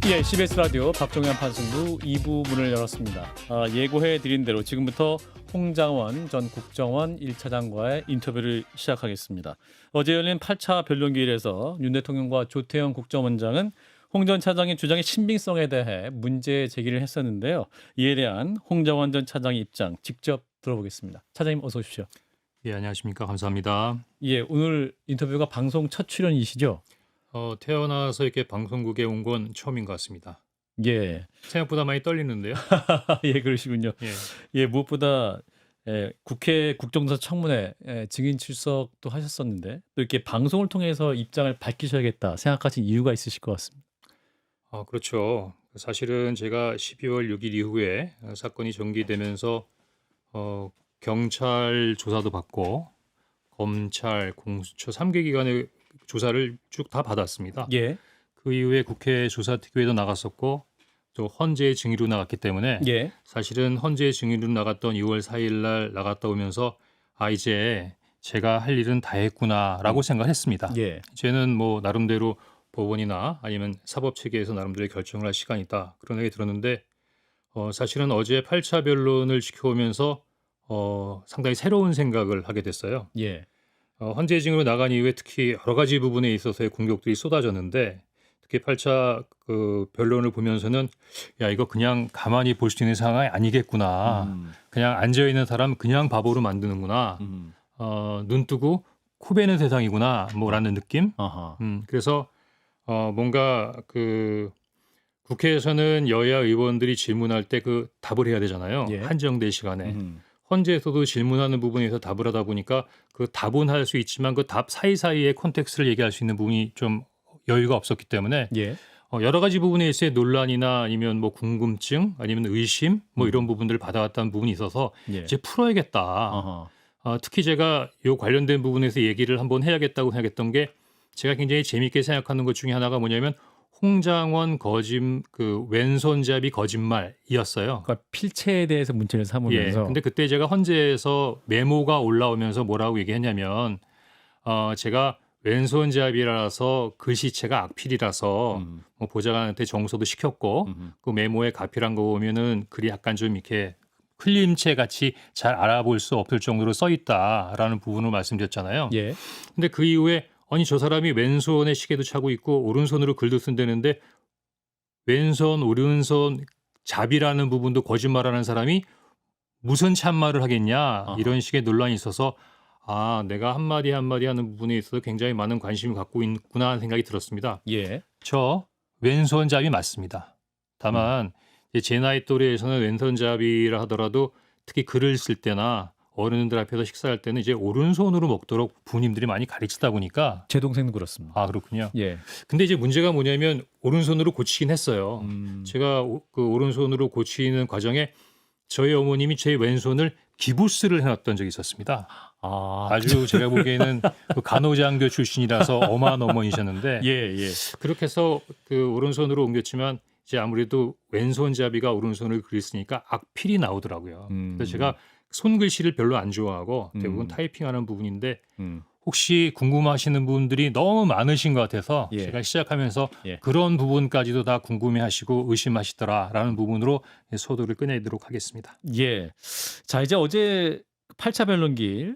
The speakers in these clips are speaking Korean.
예, CBS 라디오 박종현 판승부 2부 문을 열었습니다. 예고해드린 대로 지금부터 홍장원 전 국정원 1차장과의 인터뷰를 시작하겠습니다. 어제 열린 8차 변론기일에서 윤 대통령과 조태영 국정원장은 홍 전 차장의 주장의 신빙성에 대해 문제 제기를 했었는데요. 이에 대한 홍장원 전 차장의 입장 직접 들어보겠습니다. 차장님 어서 오십시오. 예, 안녕하십니까. 감사합니다. 예, 오늘 인터뷰가 방송 첫 출연이시죠? 태어나서 이렇게 방송국에 온 건 처음인 것 같습니다. 예, 생각보다 많이 떨리는데요. 예, 그러시군요. 예, 예, 무엇보다 국회 국정조사 청문회 증인 출석도 하셨었는데 또 이렇게 방송을 통해서 입장을 밝히셔야겠다 생각하신 이유가 있으실 것 같습니다. 그렇죠. 사실은 제가 12월 6일 이후에 사건이 전개되면서 경찰 조사도 받고 검찰, 공수처 3개 기관의 조사를 쭉 다 받았습니다. 예, 그 이후에 국회 조사특위에도 나갔었고 또 헌재 증인으로 나갔기 때문에 예, 사실은 헌재 증인으로 나갔던 2월 4일 날 나갔다 오면서 이제 제가 할 일은 다 했구나라고 생각했습니다. 예, 이제는 뭐 나름대로 법원이나 아니면 사법 체계에서 나름대로 결정을 할 시간이다 그런 얘기 들었는데 사실은 어제 8차 변론을 지켜오면서 상당히 새로운 생각을 하게 됐어요. 예, 헌재 증인으로 나간 이후에 특히 여러 가지 부분에 있어서의 공격들이 쏟아졌는데 특히 8차 그 변론을 보면서는 야 이거 그냥 가만히 볼 수 있는 상황이 아니겠구나. 그냥 앉아 있는 사람 그냥 바보로 만드는구나. 눈 뜨고 코 베는 세상이구나. 뭐라는 느낌. 아하, 그래서 뭔가 그 국회에서는 여야 의원들이 질문할 때 그 답을 해야 되잖아요. 예. 한정된 시간에. 음, 헌재에서도 질문하는 부분에서 답을 하다 보니까 그 답은 할 수 있지만 그 답 사이사이의 콘텍스트를 얘기할 수 있는 부분이 좀 여유가 없었기 때문에 예, 여러 가지 부분에 있어의 논란이나 아니면 뭐 궁금증 아니면 의심 뭐 이런 부분들을 받아왔다는 부분이 있어서 예, 이제 풀어야겠다. 아하, 특히 제가 요 관련된 부분에서 얘기를 한번 해야겠다고 생각했던 게 제가 굉장히 재미있게 생각하는 것 중에 하나가 뭐냐면 홍장원 그 왼손잡이 거짓말이었어요. 그러니까 필체에 대해서 문제를 예. 삼으면서 근데 그때 제가 헌재에서 메모가 올라오면서 뭐라고 얘기했냐면 제가 왼손잡이라서 글씨체가 악필이라서 뭐 보좌관한테 정소도 시켰고 그 메모에 가필한 거 보면은 글이 약간 좀 이렇게 흘림체 같이 잘 알아볼 수 없을 정도로 써 있다라는 부분을 말씀드렸잖아요. 예, 근데 그 이후에 아니 저 사람이 왼손에 시계도 차고 있고 오른손으로 글도 쓴다는데 왼손 오른손 잡이라는 부분도 거짓말하는 사람이 무슨 참말을 하겠냐 이런 식의 논란이 있어서 내가 한마디 한마디 하는 부분에 있어서 굉장히 많은 관심을 갖고 있구나 하는 생각이 들었습니다. 예, 저 왼손잡이 맞습니다. 다만 이제 제 나이 또래에서는 왼손잡이라 하더라도 특히 글을 쓸 때나 어른들 앞에서 식사할 때는 이제 오른손으로 먹도록 부모님들이 많이 가르치다 보니까 제 동생도 그렇습니다. 그렇군요. 예, 근데 이제 문제가 뭐냐면 오른손으로 고치긴 했어요. 음, 제가 그 오른손으로 고치는 과정에 저희 어머님이 제 왼손을 기부스를 해놨던 적이 있었습니다. 아주 제가 보기에는 그 간호장교 출신이라서 엄한 어머니셨는데 예, 예, 그렇게 해서 그 오른손으로 옮겼지만 이제 아무래도 왼손잡이가 오른손을 그렸으니까 악필이 나오더라고요. 그래서 제가 손글씨를 별로 안 좋아하고 대부분 타이핑하는 부분인데 혹시 궁금하시는 분들이 너무 많으신 것 같아서 예. 제가 시작하면서 예. 그런 부분까지도 다 궁금해하시고 의심하시더라라는 부분으로 소도를 꺼내도록 하겠습니다. 예. 자, 이제 어제 8차 변론기일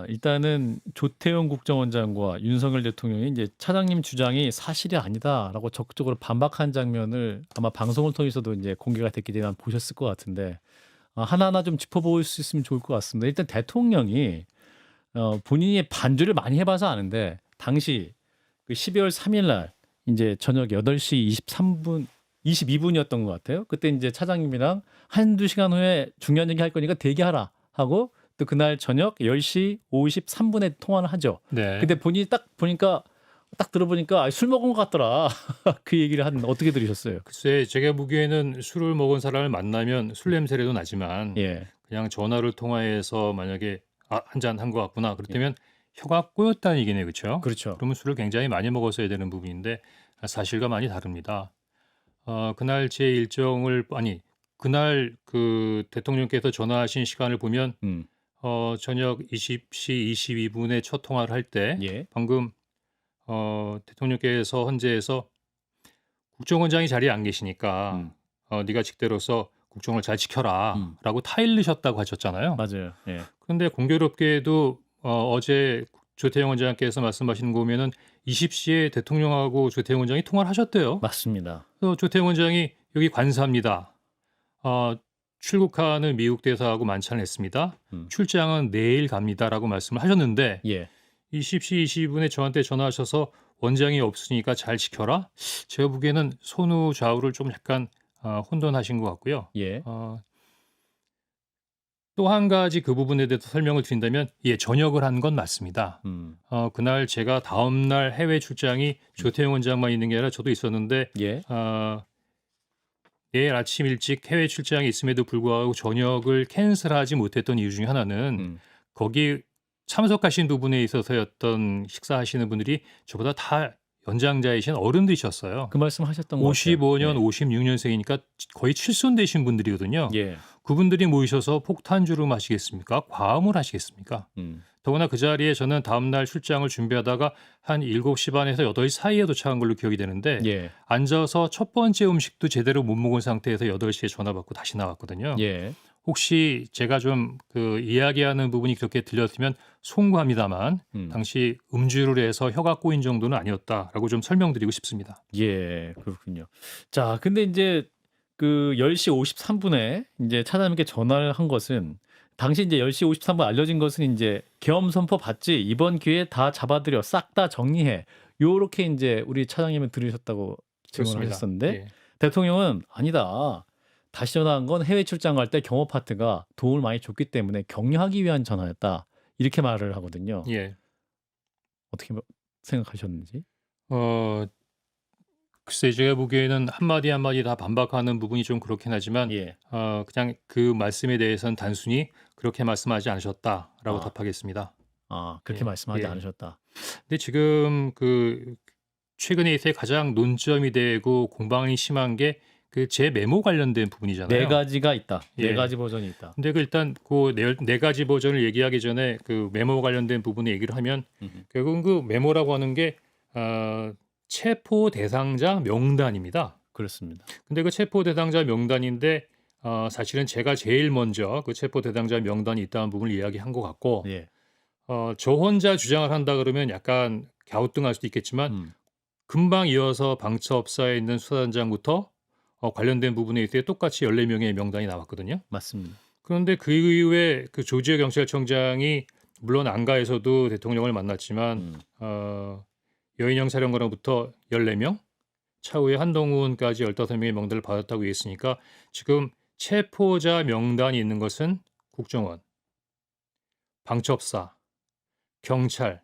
일단은 조태영 국정원장과 윤석열 대통령이 이제 차장님 주장이 사실이 아니다라고 적극적으로 반박한 장면을 아마 방송을 통해서도 이제 공개가 됐기 때문에 보셨을 것 같은데 하나하나 좀 짚어볼 수 있으면 좋을 것 같습니다. 일단 대통령이 본인이 반주를 많이 해봐서 아는데 당시 그 12월 3일 날 이제 저녁 8시 22분이었던 것 같아요. 그때 이제 차장님이랑 한두 시간 후에 중요한 얘기 할 거니까 대기하라 하고 또 그날 저녁 10시 53분에 통화를 하죠. 네. 근데 본인이 딱 보니까 딱 들어보니까 술 먹은 것 같더라. 그 얘기를 하는데 어떻게 들으셨어요? 글쎄 제가 보기에는 술을 먹은 사람을 만나면 술 냄새라도 나지만 예. 그냥 전화를 통화해서 만약에 한 잔 한 것 같구나 그렇다면 혀가 꼬였다는 얘기네 그렇죠? 그렇죠. 그러면 술을 굉장히 많이 먹었어야 되는 부분인데 사실과 많이 다릅니다. 그날 제 일정을 그날 그 대통령께서 전화하신 시간을 보면 저녁 20시 22분에 첫 통화를 할 때 예. 방금 대통령께서 헌재에서 국정원장이 자리에 안 계시니까 네가 직대로서 국정을 잘 지켜라라고 타일르셨다고 하셨잖아요. 맞아요. 예. 그런데 공교롭게도 어제 조태영 원장께서 말씀하시는 거 보면은 20시에 대통령하고 조태영 원장이 통화를 하셨대요. 맞습니다. 그래서 조태영 원장이 여기 관사입니다. 출국하는 미국 대사하고 만찬을 했습니다. 출장은 내일 갑니다라고 말씀을 하셨는데 예. 20시 20분에 저한테 전화하셔서 원장이 없으니까 잘 지켜라. 제가 보기에는 손우 좌우를 좀 약간 혼돈하신 것 같고요. 예. 또 한 가지 그 부분에 대해서 설명을 드린다면 전역을 한 건 맞습니다. 그날 제가 다음 날 해외 출장이 조태영 원장만 있는 게 아니라 저도 있었는데 예. 내일 아침 일찍 해외 출장이 있음에도 불구하고 저녁을 캔슬하지 못했던 이유 중에 하나는 거기 참석하신 부분에 있어서였던 식사하시는 분들이 저보다 다 연장자이신 어른들이셨어요. 그 말씀 하셨던 것 같아요. 55년, 56년생이니까 거의 칠순 되신 분들이거든요. 예. 그분들이 모이셔서 폭탄주를 마시겠습니까? 과음을 하시겠습니까? 더구나 그 자리에 저는 다음 날 출장을 준비하다가 한 7시 반에서 8시 사이에 도착한 걸로 기억이 되는데 예. 앉아서 첫 번째 음식도 제대로 못 먹은 상태에서 8시에 전화 받고 다시 나왔거든요. 예. 혹시 제가 좀 그 이야기하는 부분이 그렇게 들렸으면 송구합니다만 당시 음주를 해서 혀가 꼬인 정도는 아니었다라고 좀 설명드리고 싶습니다. 예. 그렇군요. 자, 근데 인제 그 10시 53분에 인제 차장님께 전화를 한 것은 당시 인제 10시 53분 알려진 것은 인제 "계엄 선포 받지. 이번 기회에 다 잡아들여. 싹 다 정리해." 요렇게 인제 우리 차장님은 들으셨다고 증언을 그렇습니다. 하셨었는데 예. 대통령은 "아니다. 다시 전화한 건 해외 출장 갈 때 경호 파트가 도움을 많이 줬기 때문에 격려하기 위한 전화였다." 이렇게 말을 하거든요. 예. 어떻게 생각하셨는지? 글쎄 제가 보기에는 한마디 한마디 다 반박하는 부분이 좀 그렇긴 하지만 예. 그냥 그 말씀에 대해서는 단순히 그렇게 말씀하지 않으셨다라고 아. 답하겠습니다. 그렇게 예. 말씀하지 예. 않으셨다. 근데 지금 그 최근에 있어 가장 논점이 되고 공방이 심한 게 그 제 메모 관련된 부분이잖아요. 4 가지가 있다. 예. 4 가지 버전이 있다. 근데 그 일단 그 네 가지 버전을 얘기하기 전에 그 메모 관련된 부분에 얘기를 하면 결국은 그 메모라고 하는 게 체포 대상자 명단입니다. 그렇습니다. 근데 그 체포 대상자 명단인데 사실은 제가 제일 먼저 그 체포 대상자 명단이 있다는 부분을 이야기한 것 같고 예. 저 혼자 주장을 한다 그러면 약간 갸우뚱할 수도 있겠지만 금방 이어서 방첩사에 있는 수사단장부터 관련된 부분에 있어 똑같이 14명의 명단이 나왔거든요. 맞습니다. 그런데 그 이후에 그 조지호 경찰청장이 물론 안가에서도 대통령을 만났지만 여인영 사령관으로부터 14명, 차후에 한동훈까지 15명의 명단을 받았다고 했으니까 지금 체포자 명단이 있는 것은 국정원, 방첩사, 경찰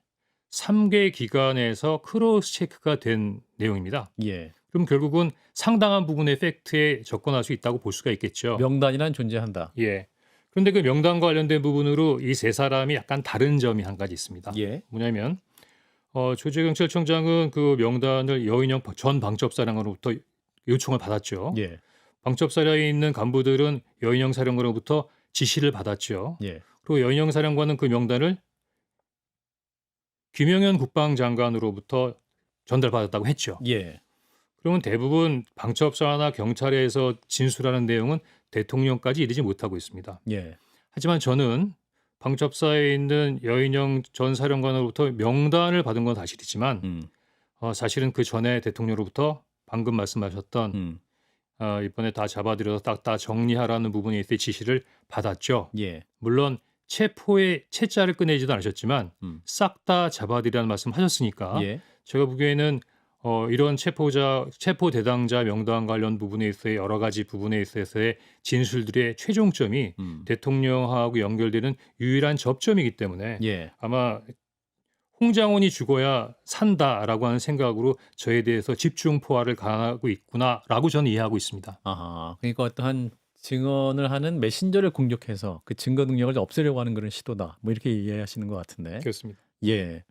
3개 기관에서 크로스 체크가 된 내용입니다. 예. 그럼 결국은 상당한 부분의 팩트에 접근할 수 있다고 볼 수가 있겠죠. 명단이란 존재한다. 예. 그런데 그 명단과 관련된 부분으로 이 세 사람이 약간 다른 점이 한 가지 있습니다. 예. 뭐냐면 조지호 경찰청장은 그 명단을 여인영 전 방첩사령관으로부터 요청을 받았죠. 예. 방첩사령에 있는 간부들은 여인영 사령관으로부터 지시를 받았죠. 예. 그리고 여인영 사령관은 그 명단을 김영현 국방장관으로부터 전달받았다고 했죠. 예. 그러면 대부분 방첩사나 경찰에서 진술하는 내용은 대통령까지 이르지 못하고 있습니다. 예. 하지만 저는 방첩사에 있는 여인영 전 사령관으로부터 명단을 받은 건 사실이지만 사실은 그 전에 대통령으로부터 방금 말씀하셨던 이번에 다 잡아들여서 딱 다 정리하라는 부분에 있어 지시를 받았죠. 예. 물론 체포의 채자를 꺼내지도 않으셨지만 싹 다 잡아들이라는 말씀 하셨으니까 예. 제가 보기에는 이런 체포 대상자 명단 관련 부분에 있어서 여러 가지 부분에 있어서의 진술들의 최종점이 대통령하고 연결되는 유일한 접점이기 때문에 예. 아마 홍장원이 죽어야 산다라고 하는 생각으로 저에 대해서 집중 포화를 가하고 있구나라고 저는 이해하고 있습니다. 아하. 그러니까 어떠한 증언을 하는 메신저를 공격해서 그 증거 능력을 없애려고 하는 그런 시도다. 뭐 이렇게 이해하시는 것 같은데. 그렇습니다. 예.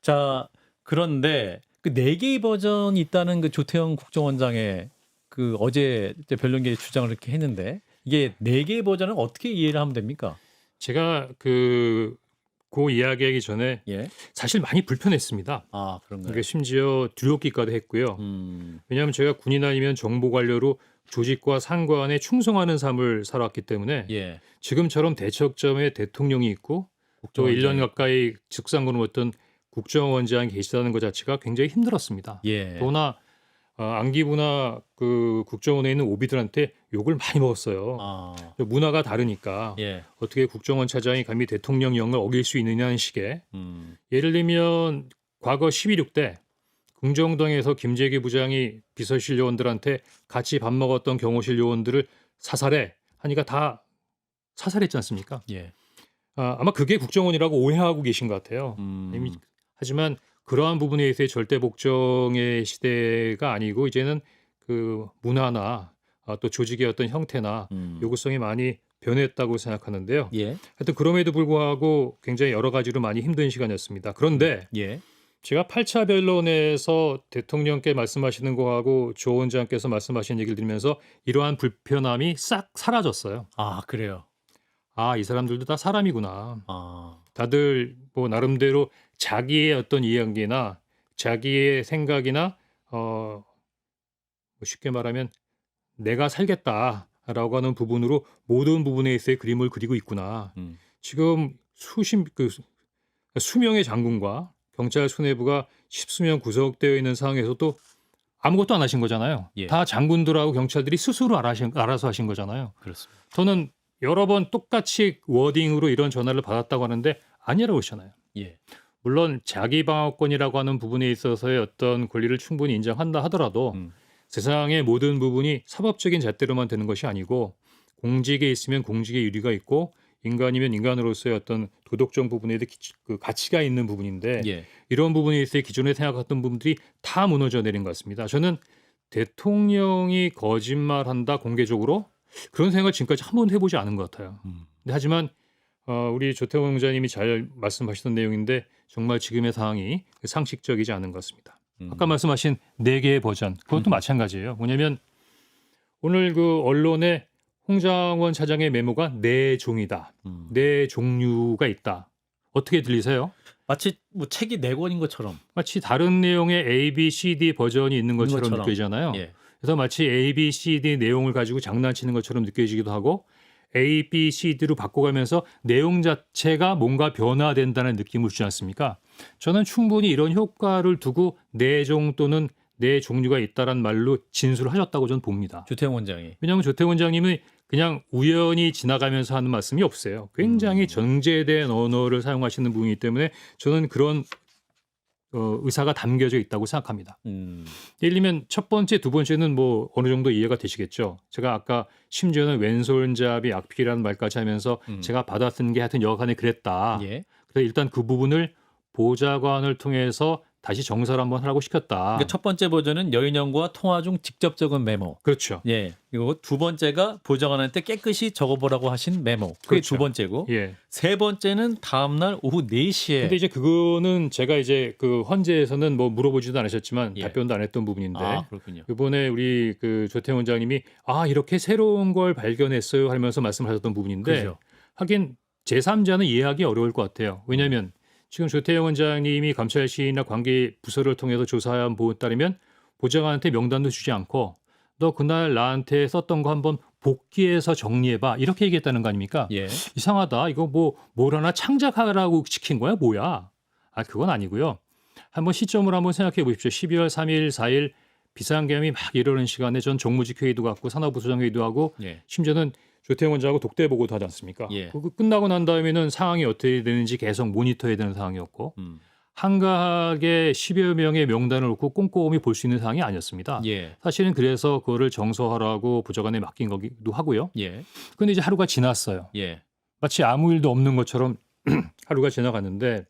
자, 그런데 그 4개의 버전이 있다는 그 조태영 국정원장의 그 어제 이제 변론계의 주장을 이렇게 했는데 이게 4개의 버전을 어떻게 이해를 하면 됩니까? 제가 그 그 이야기하기 전에 예. 사실 많이 불편했습니다. 아, 그런가요? 그러니까 심지어 두렵기까지 했고요. 왜냐하면 제가 군인 아니면 정보 관료로 조직과 상관에 충성하는 삶을 살았기 때문에 예. 지금처럼 대척점에 대통령이 있고 또 1년 가까이 직상근을 했던 국정원장이 계시다는 것 자체가 굉장히 힘들었습니다. 예. 더구나 안기부나 그 국정원에 있는 오비들한테 욕을 많이 먹었어요. 아, 문화가 다르니까 예. 어떻게 국정원 차장이 감히 대통령령을 어길 수 있느냐는 식의 예를 들면 과거 12.6 때 궁정동에서 김재기 부장이 비서실 요원들한테 같이 밥 먹었던 경호실 요원들을 사살해 하니까 다 사살했지 않습니까? 예. 아마 그게 국정원이라고 오해하고 계신 것 같아요. 하지만 그러한 부분에 있어서 절대 복종의 시대가 아니고 이제는 그 문화나 또 조직의 어떤 형태나 요구성이 많이 변했다고 생각하는데요. 예. 하여튼 그럼에도 불구하고 굉장히 여러 가지로 많이 힘든 시간이었습니다. 그런데 예. 제가 8차 변론에서 대통령께 말씀하시는 거하고 조 원장께서 말씀하신 얘기를 들으면서 이러한 불편함이 싹 사라졌어요. 아, 그래요. 아, 이 사람들도 다 사람이구나. 아, 다들 뭐 나름대로 자기의 어떤 이야기나 자기의 생각이나 뭐 쉽게 말하면 내가 살겠다라고 하는 부분으로 모든 부분에 있어의 그림을 그리고 있구나. 지금 수명의 장군과 경찰 수뇌부가 십수명 구속되어 있는 상황에서도 아무것도 안 하신 거잖아요. 예. 다 장군들하고 경찰들이 스스로 알아서 하신 거잖아요. 그렇습니다. 저는 여러 번 똑같이 워딩으로 이런 전화를 받았다고 하는데 아니라고 하잖아요. 예. 물론 자기 방어권이라고 하는 부분에 있어서의 어떤 권리를 충분히 인정한다 하더라도 세상의 모든 부분이 사법적인 잣대로만 되는 것이 아니고 공직에 있으면 공직의 유리가 있고 인간이면 인간으로서의 어떤 도덕적 부분에 그 가치가 있는 부분인데 예. 이런 부분에 있어 기존에 생각했던 부분들이 다 무너져 내린 것 같습니다. 저는 대통령이 거짓말한다 공개적으로 그런 생각을 지금까지 한 번도 해보지 않은 것 같아요. 근데 하지만 우리 조태원 원장님이 잘 말씀하셨던 내용인데 정말 지금의 상황이 상식적이지 않은 것 같습니다. 아까 말씀하신 4개의 버전 그것도 마찬가지예요. 뭐냐면 오늘 그 언론에 홍장원 차장의 메모가 4종이다. 4종류가 있다. 어떻게 들리세요? 마치 뭐 책이 4권인 것처럼. 마치 다른 내용의 A, B, C, D 버전이 있는 것처럼 느껴지잖아요. 예. 그래서 마치 A, B, C, D 내용을 가지고 장난치는 것처럼 느껴지기도 하고 A, B, C, D로 바꿔가면서 내용 자체가 뭔가 변화된다는 느낌을 주지 않습니까? 저는 충분히 이런 효과를 두고 4종 또는 4종류가 있다란 말로 진술을 하셨다고 저는 봅니다. 조태용 원장이. 왜냐하면 조태원 원장님이 그냥 우연히 지나가면서 하는 말씀이 없어요. 굉장히 정제된 언어를 사용하시는 분이기 때문에 저는 그런 의사가 담겨져 있다고 생각합니다. 예를 들면 첫 번째, 두 번째는 뭐 어느 정도 이해가 되시겠죠. 제가 아까 심지어는 왼손잡이 악필이라는 말까지 하면서 제가 받아쓴 게 하여튼 여간에 그랬다. 예. 그래서 일단 그 부분을 보좌관을 통해서 다시 정사를 한번 하라고 시켰다. 그러니까 첫 번째 버전은 여인형과 통화 중 직접 적은 메모. 그렇죠. 예. 그리고 두 번째가 보좌관한테 깨끗이 적어보라고 하신 메모. 그게 그렇죠. 두 번째고. 예. 세 번째는 다음날 오후 4시에. 근데 이제 그거는 제가 이제 그 헌재에서는 뭐 물어보지도 않으셨지만 예. 답변도 안 했던 부분인데 아, 그렇군요. 이번에 우리 그 조태원 원장님이 이렇게 새로운 걸 발견했어요 하면서 말씀하셨던 부분인데 그렇죠. 하긴 제3자는 이해하기 어려울 것 같아요. 왜냐하면 지금 조태원 원장님이 감찰실이나 관계 부서를 통해서 조사한 부분에 따르면 보좌관한테 명단도 주지 않고 너 그날 나한테 썼던 거 한번 복귀해서 정리해봐 이렇게 얘기했다는 거 아닙니까? 예. 이상하다. 이거 뭘 하나 창작하라고 시킨 거야? 뭐야? 그건 아니고요. 한번 시점을 한번 생각해 보십시오. 12월 3일, 4일 비상계엄이 막 이러는 시간에 전 정무직 회의도 갖고 산하부소장 회의도 하고 예. 심지어는 조태원 원장하고 독대 보고도 하지 않습니까? 예. 그거 끝나고 난 다음에는 상황이 어떻게 되는지 계속 모니터해야 되는 상황이었고 한가하게 10여 명의 명단을 놓고 꼼꼼히 볼 수 있는 상황이 아니었습니다. 예. 사실은 그래서 그거를 정서하라고 보좌관에 맡긴 거기도 하고요. 예. 근데 이제 하루가 지났어요. 예. 마치 아무 일도 없는 것처럼 하루가 지나갔는데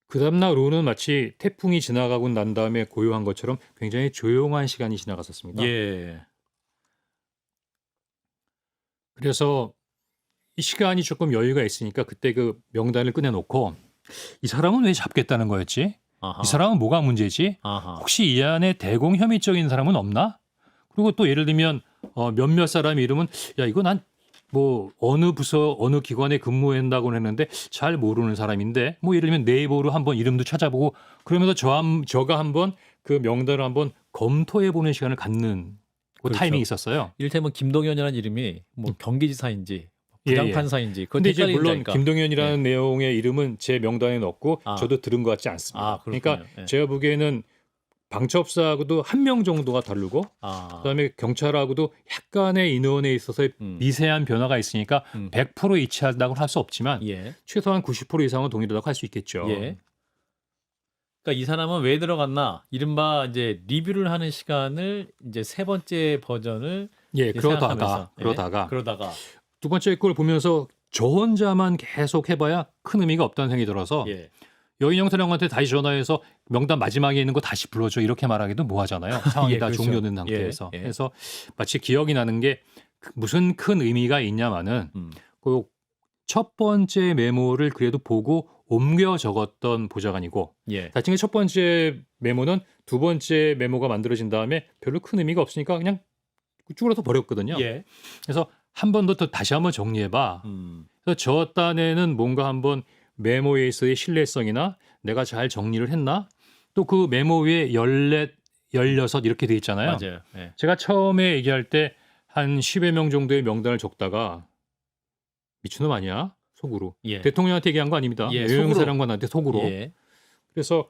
그 다음날 오후는 마치 태풍이 지나가고 난 다음에 고요한 것처럼 굉장히 조용한 시간이 지나갔었습니다. 예. 그래서 이 시간이 조금 여유가 있으니까 그때 그 명단을 꺼내놓고 이 사람은 왜 잡겠다는 거였지? 아하. 이 사람은 뭐가 문제지? 아하. 혹시 이 안에 대공 혐의적인 사람은 없나? 그리고 또 예를 들면 몇몇 사람 이름은 야 이거 난 뭐 어느 부서 어느 기관에 근무한다고 했는데 잘 모르는 사람인데 뭐 예를 들면 네이버로 한번 이름도 찾아보고 그러면서 저가 한번 그 명단을 한번 검토해 보는 시간을 갖는 그 그렇죠. 타이밍이 있었어요. 이를테면 김동연이라는 이름이 뭐 경기지사인지 예, 예. 부장판사인지 그건 근데 이제 물론 헷갈린다니까. 김동연이라는 내용의 이름은 제 명단에 넣었고 아. 저도 들은 것 같지 않습니다. 아, 그렇군요. 그러니까 예. 제가 보기에는 방첩사하고도 한 명 정도가 다르고 아. 그다음에 경찰하고도 약간의 인원에 있어서의 미세한 변화가 있으니까 100% 일치한다고 할 수 없지만 예. 최소한 90% 이상은 동일하다고 할 수 있겠죠. 예. 그러니까 이 사람은 왜 들어갔나? 이른바 이제 리뷰를 하는 시간을 이제 세 번째 버전을 예, 생각하면서, 그러다가 두 번째 걸 보면서 저 혼자만 계속 해봐야 큰 의미가 없다는 생각이 들어서 예. 여인영 사령관한테 다시 전화해서 명단 마지막에 있는 거 다시 불러줘 이렇게 말하기도 뭐하잖아요. 상황이 예, 다 그렇죠. 종료된 상태에서. 예, 예. 그래서 마치 기억이 나는 게 무슨 큰 의미가 있냐마는 그 첫 번째 메모를 그래도 보고 옮겨 적었던 보좌관이고 예. 나중에 첫 번째 메모는 두 번째 메모가 만들어진 다음에 별로 큰 의미가 없으니까 그냥 쭈그려서 버렸거든요. 예. 그래서 한 번 더 다시 한번 정리해봐. 그래서 저 딴에는 뭔가 한번 메모에 있어의 신뢰성이나 내가 잘 정리를 했나? 또 그 메모 위에 14, 16 이렇게 돼 있잖아요. 맞아요. 예. 제가 처음에 얘기할 때 한 10여 명 정도의 명단을 적다가 미친놈 아니야? 속으로. 예. 대통령한테 얘기한 거 아닙니다. 예, 여영사령관한테 속으로. 예. 그래서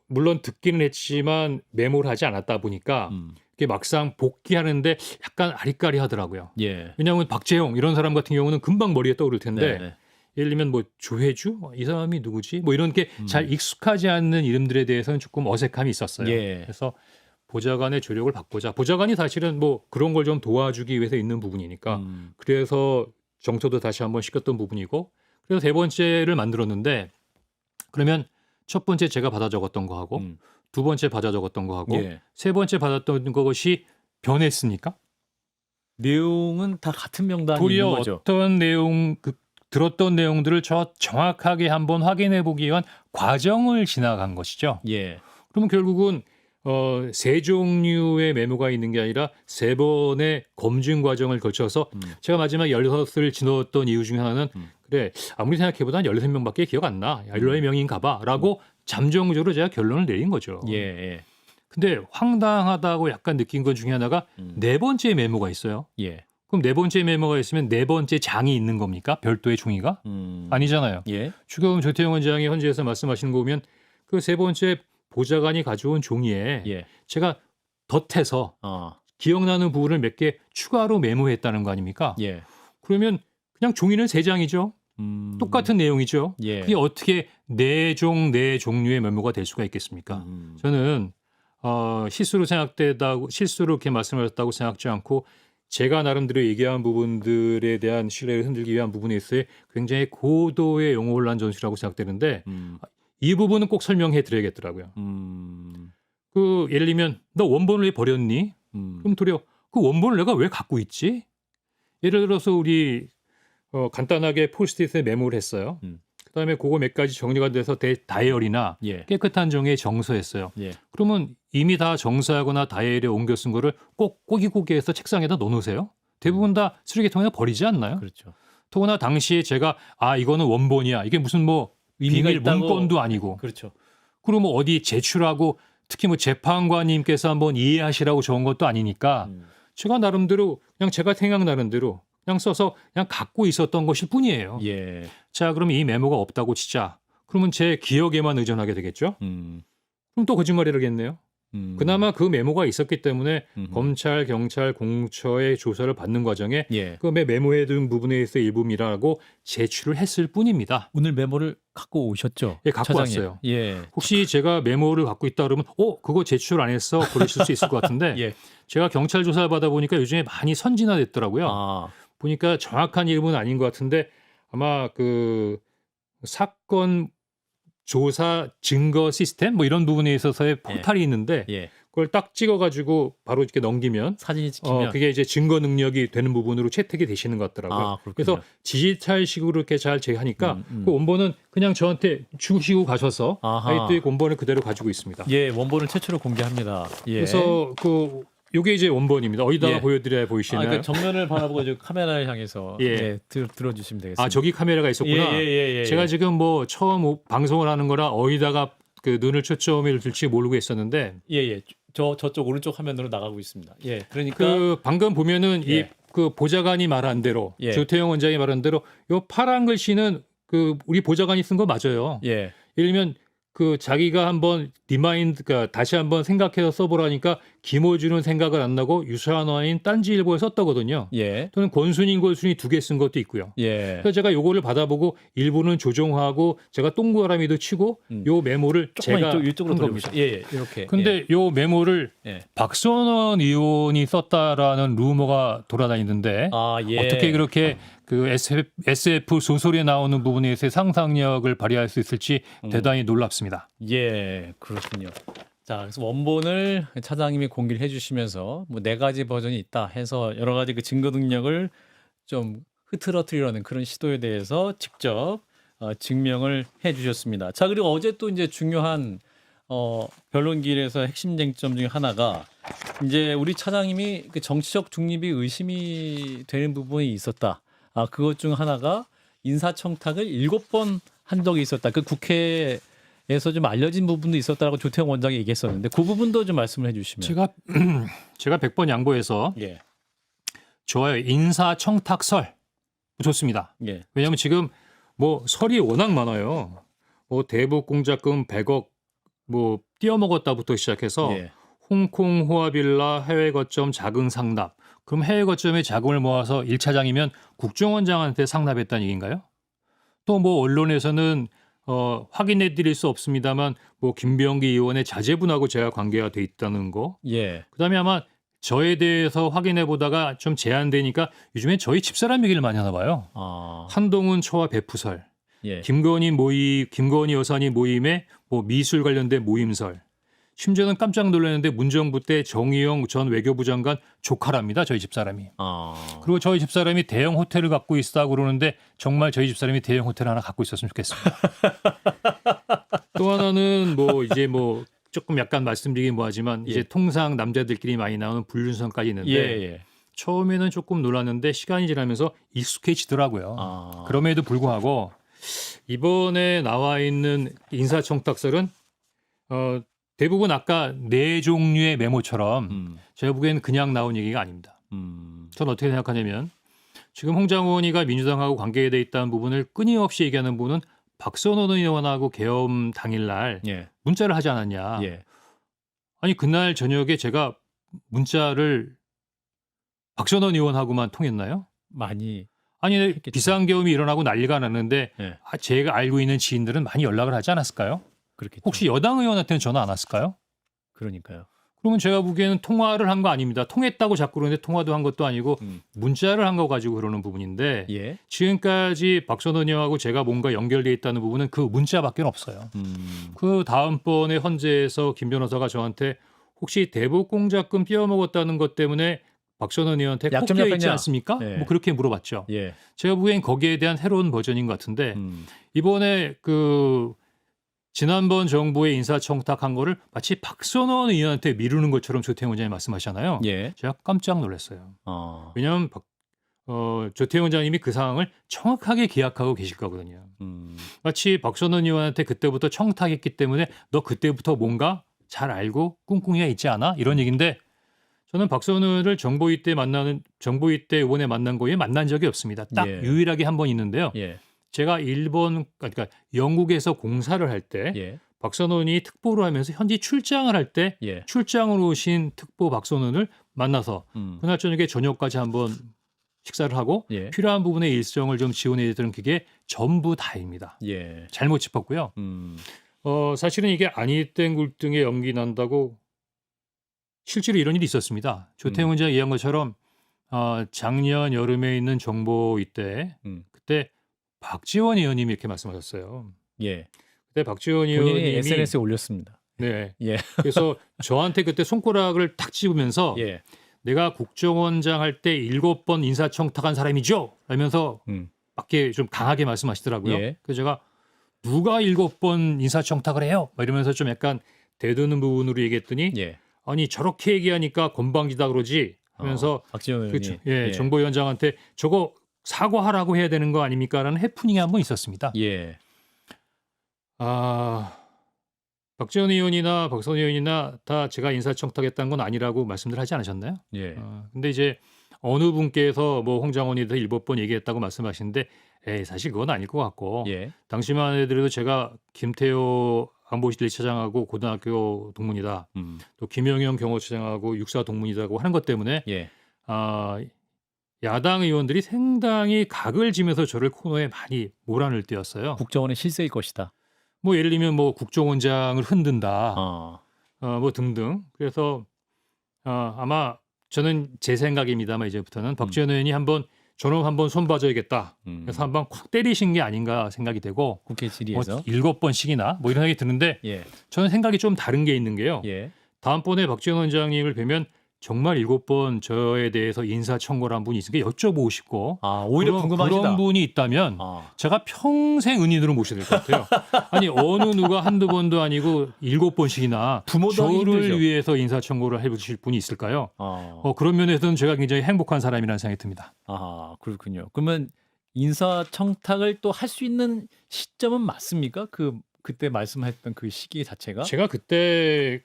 물론 듣기는 했지만 메모를 하지 않았다 보니까 이게 막상 복귀하는데 약간 아리까리하더라고요. 예. 왜냐하면 박재홍 이런 사람 같은 경우는 금방 머리에 떠오를 텐데 네. 예를 들면 뭐 조혜주 이 사람이 누구지? 뭐 이런 게 잘 익숙하지 않는 이름들에 대해서는 조금 어색함이 있었어요. 예. 그래서 보좌관의 조력을 받고자 보좌관이 사실은 뭐 그런 걸 좀 도와주기 위해서 있는 부분이니까 그래서 정서도 다시 한번 시켰던 부분이고 그래서 세 번째를 만들었는데 그러면 첫 번째 제가 받아 적었던 거하고 두 번째 받아 적었던 거하고 예. 세 번째 받았던 것이 변했습니까? 내용은 다 같은 명단이 도리어 있는 거죠. 어떤 내용 들었던 내용들을 정확하게 한번 확인해 보기 위한 과정을 지나간 것이죠. 예. 그러면 결국은 세 종류의 메모가 있는 게 아니라 세 번의 검증 과정을 거쳐서 제가 마지막 16을 지넣었던 이유 중에 하나는 그래 아무리 생각해보다 13명밖에 기억 안 나. 14명인가 봐 라고 잠정적으로 제가 결론을 내린 거죠. 예. 예. 근데 황당하다고 약간 느낀 것 중에 하나가 네 번째 메모가 있어요. 예. 그럼 네 번째 메모가 있으면 네 번째 장이 있는 겁니까? 별도의 종이가? 아니잖아요. 예. 지금 조태용 원장이 헌재에서 말씀하시는 거 보면 그 세 번째 보좌관이 가져온 종이에 예. 제가 덧해서 기억나는 부분을 몇 개 추가로 메모했다는 거 아닙니까? 예. 그러면 그냥 종이는 세 장이죠. 똑같은 내용이죠. 예. 그게 어떻게 네 종류의 메모가 될 수가 있겠습니까? 저는 실수로 이렇게 말씀하셨다고 생각지 않고 제가 나름대로 얘기한 부분들에 대한 신뢰를 흔들기 위한 부분에 있어서 굉장히 고도의 영혼혼란 전술이라고 생각되는데 이 부분은 꼭 설명해 드려야겠더라고요. 그 예를 들면 너 원본을 왜 버렸니? 그럼 도리어 그 원본을 내가 왜 갖고 있지? 예를 들어서 우리 간단하게 폴스트잇에 메모를 했어요. 그다음에 그거 몇 가지 정리가 돼서 다이어리나 예. 깨끗한 종이에 정서했어요. 예. 그러면 이미 다 정서하거나 다이어리에 옮겨 쓴 거를 꼭 꼬기꼬기해서 책상에다 넣어놓으세요. 대부분 다 쓰레기통에 버리지 않나요? 그렇죠. 더구나 당시에 제가 이거는 원본이야. 이게 무슨 뭐 의미가 비밀 있다고. 문건도 아니고. 그렇죠. 그리고 뭐 어디 제출하고 특히 뭐 재판관님께서 한번 이해하시라고 적은 것도 아니니까 제가 나름대로 그냥 제가 생각나는 대로 그냥 써서 그냥 갖고 있었던 것일 뿐이에요. 예. 자, 그럼 이 메모가 없다고 치자. 그러면 제 기억에만 의존하게 되겠죠? 그럼 또 거짓말이라겠네요. 그나마 그 메모가 있었기 때문에 검찰, 경찰, 공처의 조사를 받는 과정에 예. 그 메모해둔 부분에 있어 일부미라고 제출을 했을 뿐입니다. 오늘 메모를 갖고 오셨죠? 예, 갖고 차장님. 왔어요. 예. 혹시 제가 메모를 갖고 있다 그러면 그거 제출 안 했어? 그러실 수 있을 것 같은데 예. 제가 경찰 조사를 받아보니까 요즘에 많이 선진화됐더라고요. 보니까 정확한 이름은 아닌 것 같은데 아마 그 사건 조사 증거 시스템 뭐 이런 부분에 있어서의 포탈이 있는데 예. 그걸 딱 찍어가지고 바로 이렇게 넘기면 사진이 찍히면 그게 이제 증거 능력이 되는 부분으로 채택이 되시는 것 같더라고요. 그렇군요. 그래서 디지털식으로 이렇게 잘 제하니까 그 원본은 그냥 저한테 주시고 가셔서 아하. 아이또 원본을 그대로 가지고 있습니다. 예, 원본을 최초로 공개합니다. 예. 그래서 그 요게 이제 원본입니다. 어디다가 예. 보여드려야 보이시나요? 그러니까 정면을 바라보고 이제 카메라를 향해서 예. 들어주시면 되겠습니다. 아, 저기 카메라가 있었구나. 예. 제가 지금 뭐 처음 방송을 하는 거라 어디다가 그 눈을 초점을 둘지 모르고 있었는데 예. 저쪽 오른쪽 화면으로 나가고 있습니다. 예. 그러니까 그 방금 보면은 예. 이 그 보좌관이 말한 대로 예. 조태용 원장이 말한 대로 요 파란 글씨는 그 우리 보좌관이 쓴 거 맞아요. 예. 예를 들면 그 자기가 한번 리마인드가 다시 한번 생각해서 써보라니까 김어준은 생각을 안 나고 유수한와인 딴지일보에 썼다거든요. 예. 또는 권순인 권순이 두 개 쓴 것도 있고요. 예. 그래서 제가 요거를 받아보고 일부는 조정하고 제가 동그라미도 치고 요 메모를 제가 이쪽으로 한 돌려보시죠. 겁니다. 예. 이렇게. 근데 요 메모를 예. 박선원 의원이 썼다라는 루머가 돌아다니는데 예. 어떻게 그렇게 그 SF 소설에 나오는 부분에서의 상상력을 발휘할 수 있을지 대단히 놀랍습니다. 예, 그렇군요. 자, 그래서 원본을 차장님이 공개를 해주시면서 뭐 4가지 버전이 있다 해서 여러 가지 그 증거 능력을 좀 흐트러뜨리려는 그런 시도에 대해서 직접 증명을 해주셨습니다. 자, 그리고 어제 또 이제 중요한 변론기일에서 핵심 쟁점 중에 하나가 이제 우리 차장님이 그 정치적 중립이 의심이 되는 부분이 있었다. 그것 중 하나가 인사청탁을 7번 한 적이 있었다. 그 국회에서 좀 알려진 부분도 있었다라고 조태용 원장이 얘기했었는데 그 부분도 좀 말씀을 해주시면. 제가 100번 양보해서 예. 좋아요. 인사청탁설 좋습니다. 예. 왜냐하면 지금 뭐 설이 워낙 많아요. 뭐 대북 공작금 100억 뭐 띄어먹었다부터 시작해서 예. 홍콩 호화빌라 해외 거점 자금 상납. 그럼 해외 거점에 자금을 모아서 1차장이면 국정원장한테 상납했다는 얘기인가요? 또 뭐 언론에서는 확인해 드릴 수 없습니다만 뭐 김병기 의원의 자제분하고 제가 관계가 돼 있다는 거. 예. 그다음에 아마 저에 대해서 확인해 보다가 좀 제한되니까 요즘에 저희 집사람 얘기를 많이 하나 봐요. 한동훈 초와 배프설, 예. 김건희 여사님 모임에 뭐 미술 관련된 모임설. 심지어는 깜짝 놀랐는데 문정부 때 정의용 전 외교부 장관 조카랍니다. 저희 집사람이. 그리고 저희 집사람이 대형 호텔을 갖고 있다고 그러는데 정말 저희 집사람이 대형 호텔 하나 갖고 있었으면 좋겠습니다. 또 하나는 뭐 이제 뭐 조금 약간 말씀드리긴 뭐하지만 이제 통상 남자들끼리 많이 나오는 불륜설까지 있는데 예. 처음에는 조금 놀랐는데 시간이 지나면서 익숙해지더라고요. 그럼에도 불구하고 이번에 나와 있는 인사청탁설은 대부분 아까 4종류의 메모처럼 제가 보기에는 그냥 나온 얘기가 아닙니다. 저는 어떻게 생각하냐면 지금 홍장원이가 민주당하고 관계돼 있다는 부분을 끊임없이 얘기하는 분은 박선원 의원하고 계엄 당일날 예. 문자를 하지 않았냐. 예. 아니 그날 저녁에 제가 문자를 박선원 의원하고만 통했나요? 많이. 아니 했겠죠. 비상계엄이 일어나고 난리가 났는데 예. 제가 알고 있는 지인들은 많이 연락을 하지 않았을까요? 그렇겠죠. 혹시 여당 의원한테는 전화 안 왔을까요? 그러니까요. 그러면 제가 보기에는 통화를 한 거 아닙니다. 통했다고 자꾸 그러는데 통화도 한 것도 아니고 문자를 한 거 가지고 그러는 부분인데 예. 지금까지 박선원 의원하고 제가 뭔가 연결돼 있다는 부분은 그 문자밖에 없어요. 그 다음번에 헌재에서 김 변호사가 저한테 혹시 대북 공작금 띄어먹었다는 것 때문에 박선원 의원한테 약점 꼽혀 있지 잡혔냐? 않습니까? 예. 뭐 그렇게 물어봤죠. 예. 제가 보기엔 거기에 대한 새로운 버전인 것 같은데 이번에 그 지난번 정부의 인사청탁한 거를 마치 박선원 의원한테 미루는 것처럼 조태용 원장이 말씀하시잖아요. 예. 제가 깜짝 놀랐어요. 왜냐하면 조태용 원장님이 그 상황을 정확하게 기약하고 계실 거거든요. 마치 박선원 의원한테 그때부터 청탁했기 때문에 너 그때부터 뭔가 잘 알고 꿍꿍이가 있지 않아? 이런 얘기인데 저는 박선원 의원을 정보위 때 의원에 만난 거에 만난 적이 없습니다. 딱 예. 유일하게 한 번 있는데요. 예. 제가 그러니까 영국에서 공사를 할 때 예. 박선원이 특보를 하면서 현지 출장을 할 때 예. 출장으로 오신 특보 박선원을 만나서 그날 저녁에 저녁까지 한번 식사를 하고 예. 필요한 부분의 일정을 좀 지원해 드리는 그게 전부 다입니다. 예. 잘못 짚었고요. 사실은 이게 아니 땐 굴등에 연기 난다고 실제로 이런 일이 있었습니다. 조태용 원장이 얘기한 것처럼 작년 여름에 있는 정보위 때 그때 박지원 의원님이 이렇게 말씀하셨어요. 예. 그때 박지원 본인이 의원님이 SNS에 올렸습니다. 네. 예. 그래서 저한테 그때 손가락을 탁 집으면서 예. 내가 국정원장 할 때 7번 인사청탁한 사람이죠. 라면서 밖에 좀 강하게 말씀하시더라고요. 예. 그래서 제가 누가 7번 인사청탁을 해요? 막 이러면서 좀 약간 대드는 부분으로 얘기했더니 예. 아니 저렇게 얘기하니까 건방지다 그러지 하면서 박지원 의원이 그렇죠. 예, 정보위원장한테 저거 사과하라고 해야 되는 거 아닙니까라는 해프닝이 한번 있었습니다. 예. 박지원 의원이나 박선 의원이나 다 제가 인사청탁했다는 건 아니라고 말씀들 하지 않으셨나요? 예. 근데 이제 어느 분께서 뭐 홍장원이 더 7번 얘기했다고 말씀하시는데 사실 그건 아닐 것 같고 예. 당시만 해도 제가 김태호 안보실 1차장하고 고등학교 동문이다. 또 김영현 경호처장하고 육사 동문이다고 하는 것 때문에 예. 야당 의원들이 상당히 각을 지면서 저를 코너에 많이 몰아넣을 때였어요. 국정원의 실세일 것이다. 뭐 예를 들면 뭐 국정원장을 흔든다. 뭐 등등. 그래서 아마 저는 제 생각입니다만 이제부터는 박지원 의원이 저는 한번 손 봐줘야겠다. 그래서 한번 콱 때리신 게 아닌가 생각이 되고 국회 뭐 질의에서 7번씩이나 뭐 이런 생각이 드는데 예. 저는 생각이 좀 다른 게 있는 게요. 예. 다음번에 박지원 원장님을 뵈면 정말 7번 저에 대해서 인사청구를 한 분이 있으니까 여쭤보고 싶고 오히려 궁금하시다. 그런 분이 있다면 제가 평생 은인으로 모셔야 될 것 같아요. 아니 어느 누가 한두 번도 아니고 7번씩이나 부모도 하기 저를 힘들죠. 위해서 인사청구를 해주실 분이 있을까요? 그런 면에서는 제가 굉장히 행복한 사람이라는 생각이 듭니다. 그렇군요. 그러면 인사청탁을 또 할 수 있는 시점은 맞습니까? 그때 말씀하셨던 그 시기 자체가? 제가 그때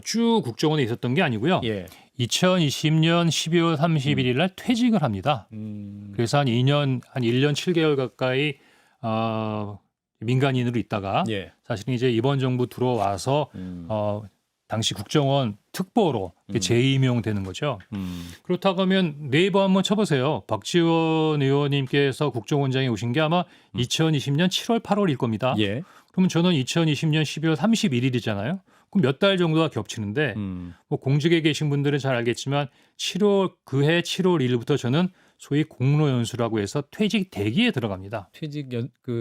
쭉 국정원에 있었던 게 아니고요. 예. 2020년 12월 31일 날 퇴직을 합니다. 그래서 한 1년 7개월 가까이 민간인으로 있다가 예. 사실은 이제 이번 정부 들어와서 당시 국정원 특보로 재임용되는 거죠. 그렇다고 하면 네이버 한번 쳐보세요. 박지원 의원님께서 국정원장에 오신 게 아마 2020년 7월 8월일 겁니다. 예. 그러면 저는 2020년 12월 31일이잖아요. 그럼 몇 달 정도가 겹치는데 뭐 공직에 계신 분들은 잘 알겠지만 그해 7월 1일부터 저는 소위 공로연수라고 해서 퇴직 대기에 들어갑니다. 퇴직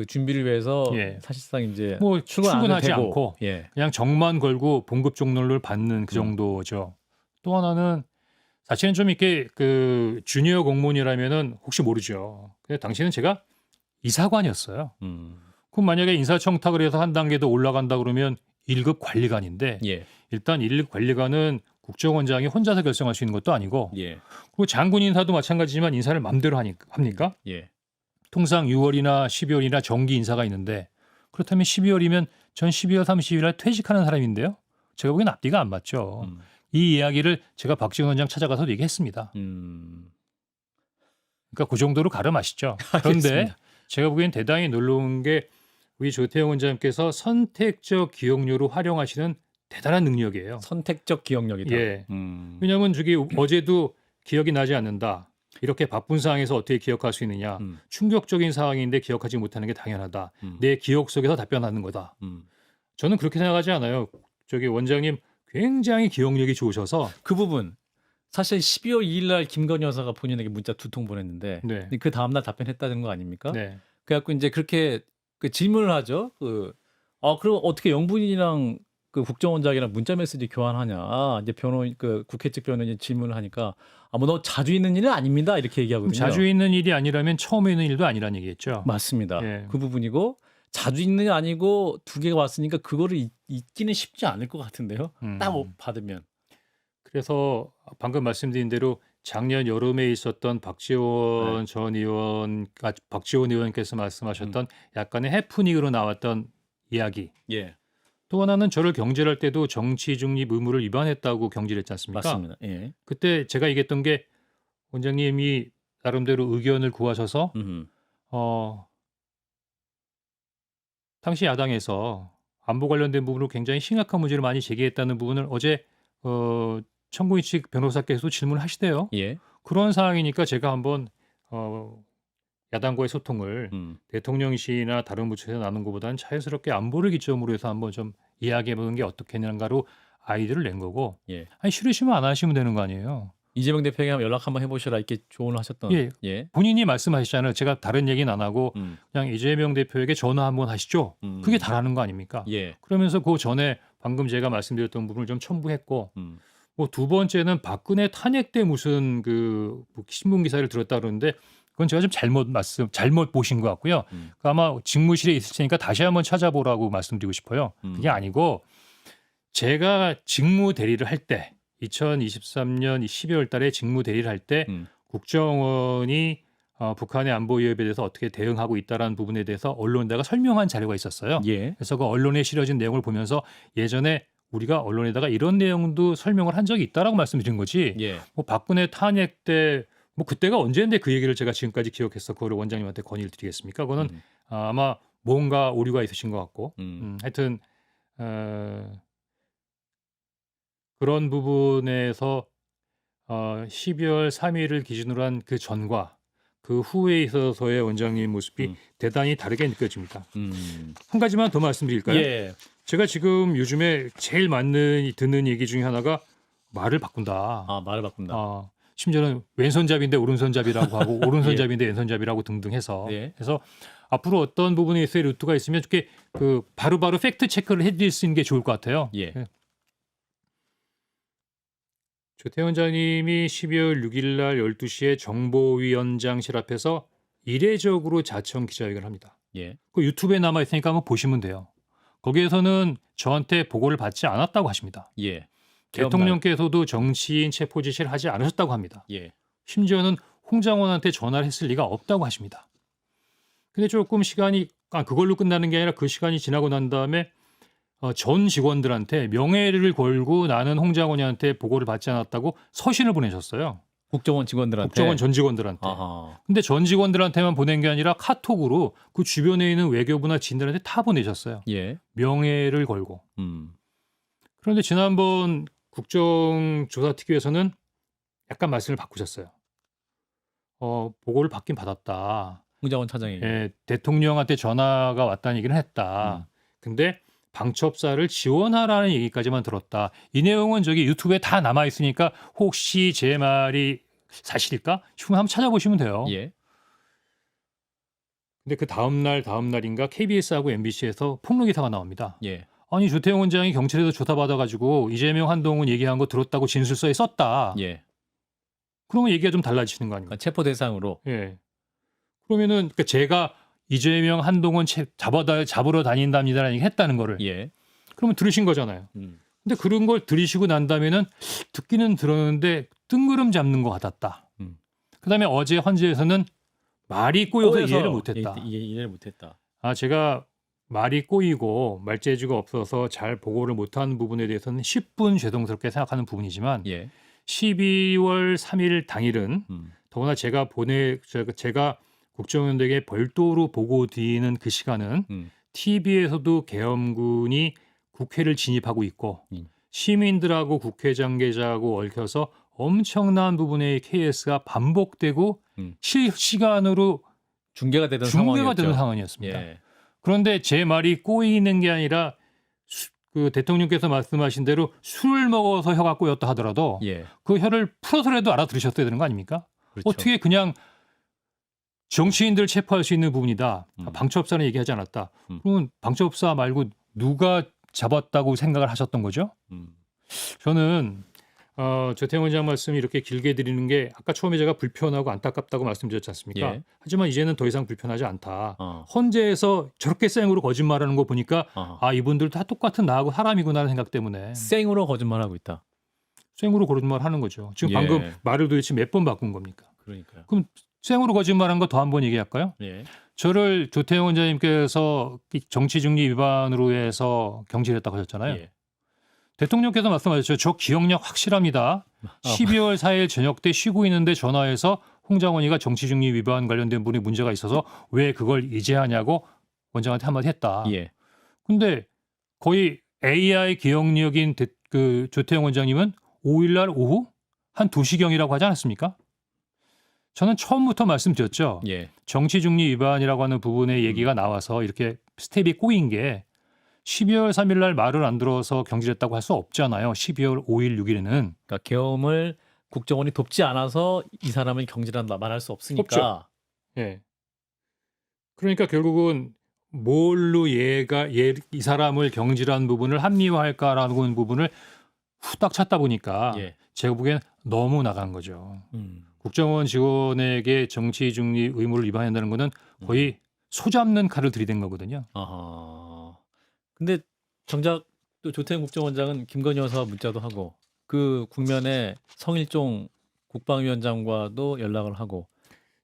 준비를 위해서 사실상 이제 뭐 출근하지 되고. 않고 그냥 정만 걸고 봉급 종료를 받는 그 정도죠. 또 하나는 사실은 좀 이렇게 주니어 공무원이라면은 혹시 모르죠. 근데 당시에는 제가 이사관이었어요. 그럼 만약에 인사청탁을 해서 한 단계 더 올라간다 그러면 1급 관리관인데 일단 1급 관리관은 국정원장이 혼자서 결정할 수 있는 것도 아니고 그리고 장군 인사도 마찬가지지만 인사를 마음대로 합니까? 통상 6월이나 12월이나 정기 인사가 있는데 그렇다면 12월이면 전 12월 30일 날 퇴직하는 사람인데요. 제가 보기엔 앞뒤가 안 맞죠. 이 이야기를 제가 박지원 원장 찾아가서 얘기했습니다. 그러니까 그 정도로 가름하시죠. 그런데 제가 보기엔 대단히 놀라운 게 우리 조태영 원장님께서 선택적 기억력으로 활용하시는 대단한 능력이에요. 선택적 기억력이다. 왜냐하면 어제도 기억이 나지 않는다. 이렇게 바쁜 상황에서 어떻게 기억할 수 있느냐. 충격적인 상황인데 기억하지 못하는 게 당연하다. 내 기억 속에서 답변하는 거다. 저는 그렇게 생각하지 않아요. 원장님 굉장히 기억력이 좋으셔서 그 부분 사실 12월 2일 날 김건희 여사가 본인에게 문자 2통 보냈는데 그 다음 날 답변했다는 거 아닙니까? 그래갖고 이제 그렇게 질문을 하죠. 그럼 어떻게 영부인이랑 국정원장이랑 문자 메시지 교환하냐? 이제 국회 측 변호인이 질문을 하니까 뭐 너 자주 있는 일은 아닙니다. 이렇게 얘기하거든요. 자주 있는 일이 아니라면 처음 있는 일도 아니라는 얘기겠죠. 맞습니다. 그 부분이고 자주 있는 일 아니고 2개가 왔으니까 그거를 잊기는 쉽지 않을 것 같은데요. 딱 받으면. 그래서 방금 말씀드린 대로 작년 여름에 있었던 박지원 전 의원, 박지원 의원께서 말씀하셨던 약간의 해프닝으로 나왔던 이야기. 또 하나는 저를 경질할 때도 정치 중립 의무를 위반했다고 경질했지 않습니까? 맞습니다. 그때 제가 얘기했던 게 원장님이 나름대로 의견을 구하셔서 당시 야당에서 안보 관련된 부분으로 굉장히 심각한 문제를 많이 제기했다는 부분을 어제 청구인 측 변호사께서도 질문하시대요. 그런 상황이니까 제가 한번 야당과의 소통을 대통령실이나 다른 부처에서 나눈 것보다는 자연스럽게 안보를 기점으로 해서 한번 좀 이야기해보는 게 어떻겠는가로 아이디어를 낸 거고 아니 싫으시면 안 하시면 되는 거 아니에요. 이재명 대표에게 한번 연락 한번 해보시라 이렇게 조언을 하셨던. 본인이 말씀하시잖아요. 제가 다른 얘기는 안 하고 그냥 이재명 대표에게 전화 한번 하시죠. 그게 다라는 거 아닙니까? 그러면서 그 전에 방금 제가 말씀드렸던 부분을 좀 첨부했고 뭐 두 번째는 박근혜 탄핵 때 무슨 신문 기사를 들었다 그러는데 그건 제가 좀 잘못 보신 것 같고요. 아마 직무실에 있을 테니까 다시 한번 찾아보라고 말씀드리고 싶어요. 그게 아니고 제가 직무 대리를 할 때 2023년 12월 달에 직무 대리를 할 때 음. 국정원이 북한의 안보 위협에 대해서 어떻게 대응하고 있다라는 부분에 대해서 언론에다가 설명한 자료가 있었어요. 예. 그래서 그 언론에 실어진 내용을 보면서 예전에 우리가 언론에다가 이런 내용도 설명을 한 적이 있다라고 말씀드린 거지. 예. 뭐 박근혜 탄핵 때 뭐 그때가 언제인데 그 얘기를 제가 지금까지 기억해서 그거를 원장님한테 건의를 드리겠습니까? 그거는 음. 아마 뭔가 오류가 있으신 것 같고 하여튼 그런 부분에서 12월 3일을 기준으로 한 그 전과 그 후에 있어서의 원장님 모습이 대단히 다르게 느껴집니다. 한 가지만 더 말씀드릴까요? 예. 제가 지금 요즘에 제일 듣는 얘기 중에 하나가 말을 바꾼다. 아, 말을 바꾼다. 심지어는 왼손잡이인데 오른손잡이라고 하고 오른손잡이인데 왼손잡이라고 등등 해서 예. 그래서 앞으로 어떤 부분에 있어의 루트가 있으면 이렇게 그 바로바로 팩트 체크를 해드릴 수 있는 게 좋을 것 같아요. 예. 조태원 원장님이 12월 6일 날 12시에 정보위원장실 앞에서 이례적으로 자청 기자회견을 합니다. 예. 그 유튜브에 남아 있으니까 한번 보시면 돼요. 거기에서는 저한테 보고를 받지 않았다고 하십니다. 예. 대통령께서도 정치인 체포 지시를 하지 않으셨다고 합니다. 예. 심지어는 홍장원한테 전화를 했을 리가 없다고 하십니다. 근데 조금 시간이 그걸로 끝나는 게 아니라 그 시간이 지나고 난 다음에 전 직원들한테 명예를 걸고 나는 홍장원한테 보고를 받지 않았다고 서신을 보내셨어요. 국정원 직원들한테. 국정원 전 직원들한테. 아하. 근데 전 직원들한테만 보낸 게 아니라 카톡으로 그 주변에 있는 외교부나 지인들한테 다 보내셨어요. 예. 명예를 걸고. 그런데 지난번 국정조사특위에서는 약간 말씀을 바꾸셨어요. 보고를 받긴 받았다. 홍장원 차장이. 예, 대통령한테 전화가 왔다는 얘기는 했다. 근데 방첩사를 지원하라는 얘기까지만 들었다. 이 내용은 저기 유튜브에 다 남아 있으니까 혹시 제 말이 사실일까? 싶으면 한번 찾아보시면 돼요. 예. 근데 그 다음 날인가 KBS하고 MBC에서 폭로 기사가 나옵니다. 예. 아니 조태용 원장이 경찰에서 조사받아가지고 이재명 한동훈 얘기한 거 들었다고 진술서에 썼다. 예. 그러면 얘기가 좀 달라지는 거 아닙니까? 그러니까 체포 대상으로. 예. 그러면은 그러니까 제가 이재명 한동훈 잡으러 다닌답니다라는 얘기 했다는 거를. 예. 그러면 들으신 거잖아요. 근데 그런 걸 들으시고 난 다음에는 듣기는 들었는데 뜬구름 잡는 것 같았다. 그다음에 어제 헌재에서는 말이 꼬여서 이해를 못했다. 이해를 못했다. 제가 말이 꼬이고 말재주가 없어서 잘 보고를 못한 부분에 대해서는 10분 죄송스럽게 생각하는 부분이지만 예. 12월 3일 당일은 더구나 제가 국정원에게 별도로 보고 드리는 그 시간은 TV에서도 계엄군이 국회를 진입하고 있고 시민들하고 국회장계자하고 얽혀서 엄청난 부분의 KS가 반복되고 실시간으로 중계가 되는 상황이었습니다. 예. 그런데 제 말이 꼬이는 게 아니라 그 대통령께서 말씀하신 대로 술을 먹어서 혀가 꼬였다 하더라도 예. 그 혀를 풀어서라도 알아들으셨어야 되는 거 아닙니까? 그렇죠. 어떻게 그냥 정치인들 체포할 수 있는 부분이다. 방첩사는 얘기하지 않았다. 그러면 방첩사 말고 누가 잡았다고 생각을 하셨던 거죠? 저는 조태원 원장 말씀 이렇게 길게 드리는 게 아까 처음에 제가 불편하고 안타깝다고 말씀드렸지 않습니까? 예. 하지만 이제는 더 이상 불편하지 않다. 헌재에서 저렇게 생으로 거짓말하는 거 보니까 이분들 다 똑같은 나하고 사람이구나라는 생각 때문에 생으로 거짓말하고 있다. 생으로 거짓말하는 거죠. 지금 예. 방금 말을 도대체 몇 번 바꾼 겁니까? 그러니까요. 그럼 생으로 거짓말한 거 더 한 번 얘기할까요? 예. 저를 조태원 원장님께서 정치 중립 위반으로 해서 경질했다고 하셨잖아요. 예. 대통령께서 말씀하셨죠. 저 기억력 확실합니다. 12월 4일 저녁 때 쉬고 있는데 전화해서 홍장원이가 정치 중립 위반 관련된 분이 문제가 있어서 왜 그걸 이제 하냐고 원장한테 한마디 했다. 예. 근데 거의 AI 기억력인 그 조태영 원장님은 5일 날 오후 한 2시경이라고 하지 않았습니까? 저는 처음부터 말씀드렸죠. 예. 정치 중립 위반이라고 하는 부분의 얘기가 나와서 이렇게 스텝이 꼬인 게 12월 3일 날 말을 안 들어서 경질했다고 할 수 없잖아요. 12월 5일, 6일에는. 그러니까 계엄을 국정원이 돕지 않아서 이 사람을 경질한다 말할 수 없으니까. 없죠. 예. 그러니까 결국은 뭘로 이 사람을 경질한 부분을 합리화할까라는 부분을 후딱 찾다 보니까 예. 제가 보기엔 너무 나간 거죠. 국정원 직원에게 정치 중립 의무를 위반한다는 거는 거의 소 잡는 칼을 들이댄 거거든요. 아하. 근데 정작 또 조태현 국정원장은 김건희 여사와 문자도 하고 그 국면에 성일종 국방위원장과도 연락을 하고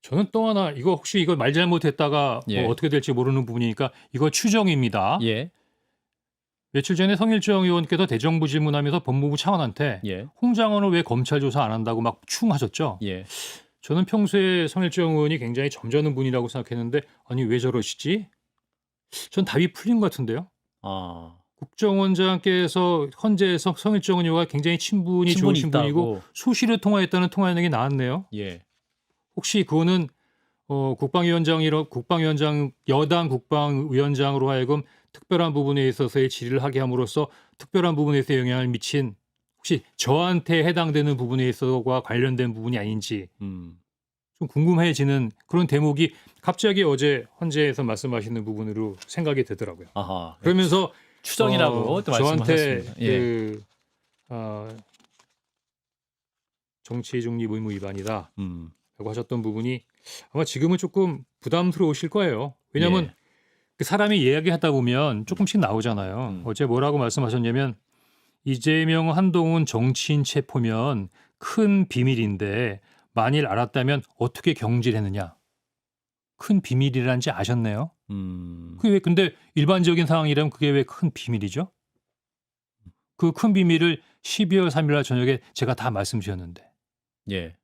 저는 또 하나 이거 혹시 이거 말 잘못했다가 예. 어떻게 될지 모르는 부분이니까 이거 추정입니다. 예. 며칠 전에 성일정 의원께서 대정부 질문하면서 법무부 차관한테 예. 홍 장관을 왜 검찰 조사 안 한다고 막 충하셨죠. 예. 저는 평소에 성일정 의원이 굉장히 점잖은 분이라고 생각했는데 아니 왜 저러시지? 전 답이 풀린 것 같은데요. 아. 국정원장께서 헌재에서 성일정 의원과 굉장히 친분이 친분이 좋으신 분이고 있다고. 수시로 통화했다는 통화 내용이 나왔네요. 예. 혹시 그거는 국방위원장 여당 국방위원장으로 하여금 특별한 부분에 있어서의 질의를 하게 함으로써 특별한 부분에 서 영향을 미친 혹시 저한테 해당되는 부분에 있어서와 관련된 부분이 아닌지 좀 궁금해지는 그런 대목이 갑자기 어제 헌재에서 말씀하시는 부분으로 생각이 되더라고요. 아하. 그러면서 추정이라고 또 저한테 말씀하셨습니다. 예. 정치 중립 의무 위반이다. 음. 라고 하셨던 부분이 아마 지금은 조금 부담스러우실 거예요. 왜냐하면 예. 그 사람이 이야기하다 보면 조금씩 나오잖아요. 어제 뭐라고 말씀하셨냐면 이재명, 한동훈 정치인 체포면 큰 비밀인데 만일 알았다면 어떻게 경질했느냐. 큰 비밀이라는지 아셨네요. 그게 왜 근데 일반적인 상황이라면 그게 왜 큰 비밀이죠? 그 큰 비밀을 12월 3일 날 저녁에 제가 다 말씀드렸는데. 예.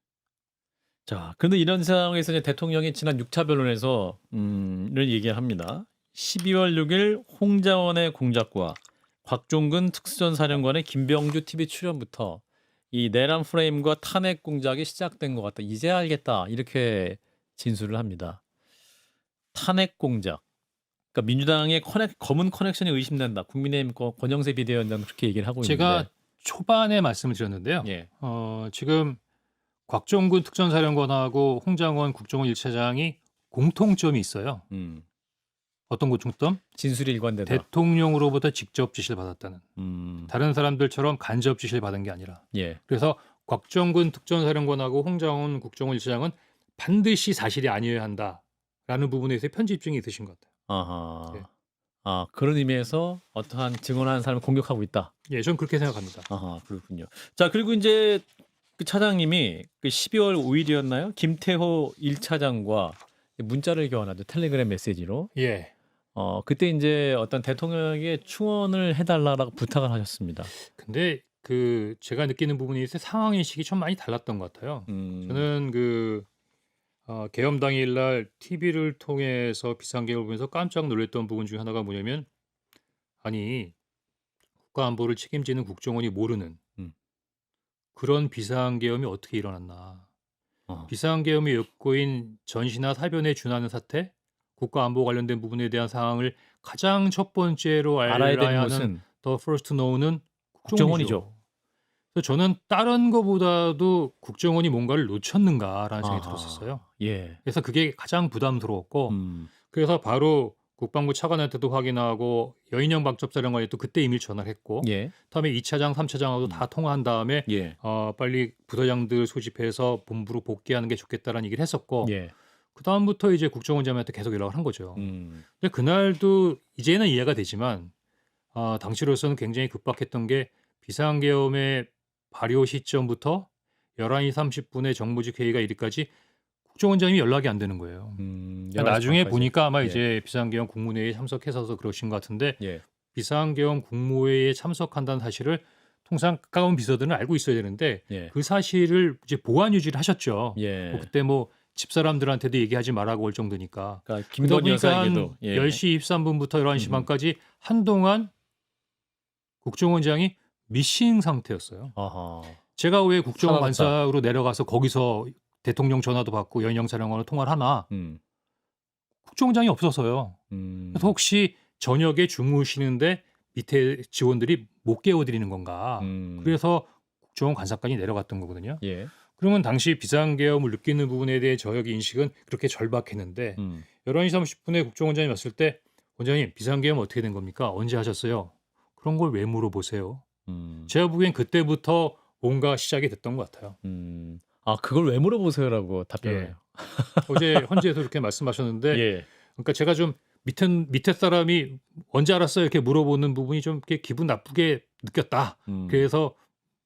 자, 그런데 이런 상황에서 이제 대통령이 지난 6차 변론에서 이런 얘기를 합니다. 12월 6일 홍자원의 공작과 곽종근 특수전사령관의 김병주 TV 출연부터 이 내란 프레임과 탄핵 공작이 시작된 것 같다. 이제 알겠다. 이렇게 진술을 합니다. 탄핵 공작. 그러니까 민주당의 검은 커넥션이 의심된다. 국민의힘 권영세 비대위원장 그렇게 얘기를 하고 제가 있는데. 초반에 말씀을 드렸는데요. 예. 지금 곽종근 특전사령관하고 홍장원 국정원 1차장이 공통점이 있어요. 어떤 공통점? 진술이 일관되다. 대통령으로부터 직접 지시를 받았다는. 다른 사람들처럼 간접 지시를 받은 게 아니라. 예. 그래서 곽종근 특전사령관하고 홍장원 국정원 1차장은 반드시 사실이 아니어야 한다라는 부분에서 편집증이 있으신 것 같아요. 아하. 예. 아, 그런 의미에서 어떠한 증언하는 사람을 공격하고 있다. 예, 저는 그렇게 생각합니다. 아하, 그렇군요. 자, 그리고 이제 그 차장님이 그 12월 5일이었나요? 김태호 1차장과 문자를 교환하죠. 텔레그램 메시지로. 예. 그때 이제 어떤 대통령에게 충원을 해달라고 부탁을 하셨습니다. 근데 그 제가 느끼는 부분이 있어요. 상황 인식이 좀 많이 달랐던 것 같아요. 저는 그 계엄 당일날 TV를 통해서 비상계엄을 보면서 깜짝 놀랐던 부분 중에 하나가 뭐냐면 아니 국가안보를 책임지는 국정원이 모르는 그런 비상계엄이 어떻게 일어났나. 비상계엄이 엮고인 전시나 사변에 준하는 사태, 국가안보 관련된 부분에 대한 사항을 가장 첫 번째로 알아야 되는 하는 것은 더 퍼스트 노우는 국정원이죠. 그래서 저는 다른 것보다도 국정원이 뭔가를 놓쳤는가라는 생각이 아하. 들었었어요. 예. 그래서 그게 가장 부담스러웠고 그래서 바로 국방부 차관한테도 확인하고 여인영 방첩사령관이 또 그때 이미 전화를 했고 예. 다음에 2차장, 3차장하고도 다 통화한 다음에 예. 빨리 부서장들 소집해서 본부로 복귀하는 게 좋겠다라는 얘기를 했었고 예. 그 다음부터 이제 국정원장한테 계속 연락을 한 거죠. 근데 그날도 이제는 이해가 되지만 당시로서는 굉장히 급박했던 게 비상계엄의 발효 시점부터 11시 30분에 정무직 회의가 이르까지 국정원장님이 연락이 안 되는 거예요. 나중에 보니까 아마 예. 이제 비상계엄 국무회의에 참석해서 그러신 것 같은데 예. 비상계엄 국무회의에 참석한다는 사실을 통상 가까운 비서들은 알고 있어야 되는데 예. 그 사실을 이제 보안 유지를 하셨죠. 예. 그때 뭐 집사람들한테도 얘기하지 말라고 할 정도니까. 그러니까 그러다 김건희 보니까 한 여사에게도 10시 23분부터 11시 반까지 한동안 국정원장이 미싱 상태였어요. 아하. 제가 왜 국정원 사라졌다. 관사로 내려가서 거기서 대통령 전화도 받고 여인영 사령관으로 통화를 하나? 국정원장이 없어서요. 그래서 혹시 저녁에 주무시는데 밑에 직원들이 못 깨워드리는 건가? 그래서 국정원 관사까지 내려갔던 거거든요. 예. 그러면 당시 비상계엄을 느끼는 부분에 대해 저녁 인식은 그렇게 절박했는데 11시 30분에 국정원장이 왔을 때 원장님 비상계엄 어떻게 된 겁니까? 언제 하셨어요? 그런 걸 왜 물어보세요? 제가 보기엔 그때부터 뭔가 시작이 됐던 것 같아요. 아, 그걸 왜 물어보세요라고 답변을 예. 해요. 어제 헌재에서 그렇게 말씀하셨는데 예. 그러니까 제가 좀 밑에 사람이 언제 알았어요? 이렇게 물어보는 부분이 좀 이렇게 기분 나쁘게 느꼈다. 그래서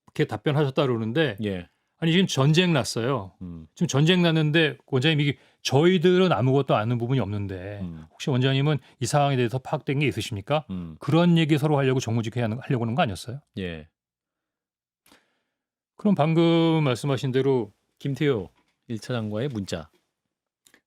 이렇게 답변하셨다 그러는데 예. 아니 지금 전쟁 났어요. 음. 지금 전쟁 났는데 원장님 이게 저희들은 아무것도 아는 부분이 없는데 혹시 원장님은 이 상황에 대해서 파악된 게 있으십니까? 그런 얘기 서로 하려고 정무직회 하려고 하는 거 아니었어요? 예. 그럼 방금 말씀하신 대로 김태호 1차장과의 문자.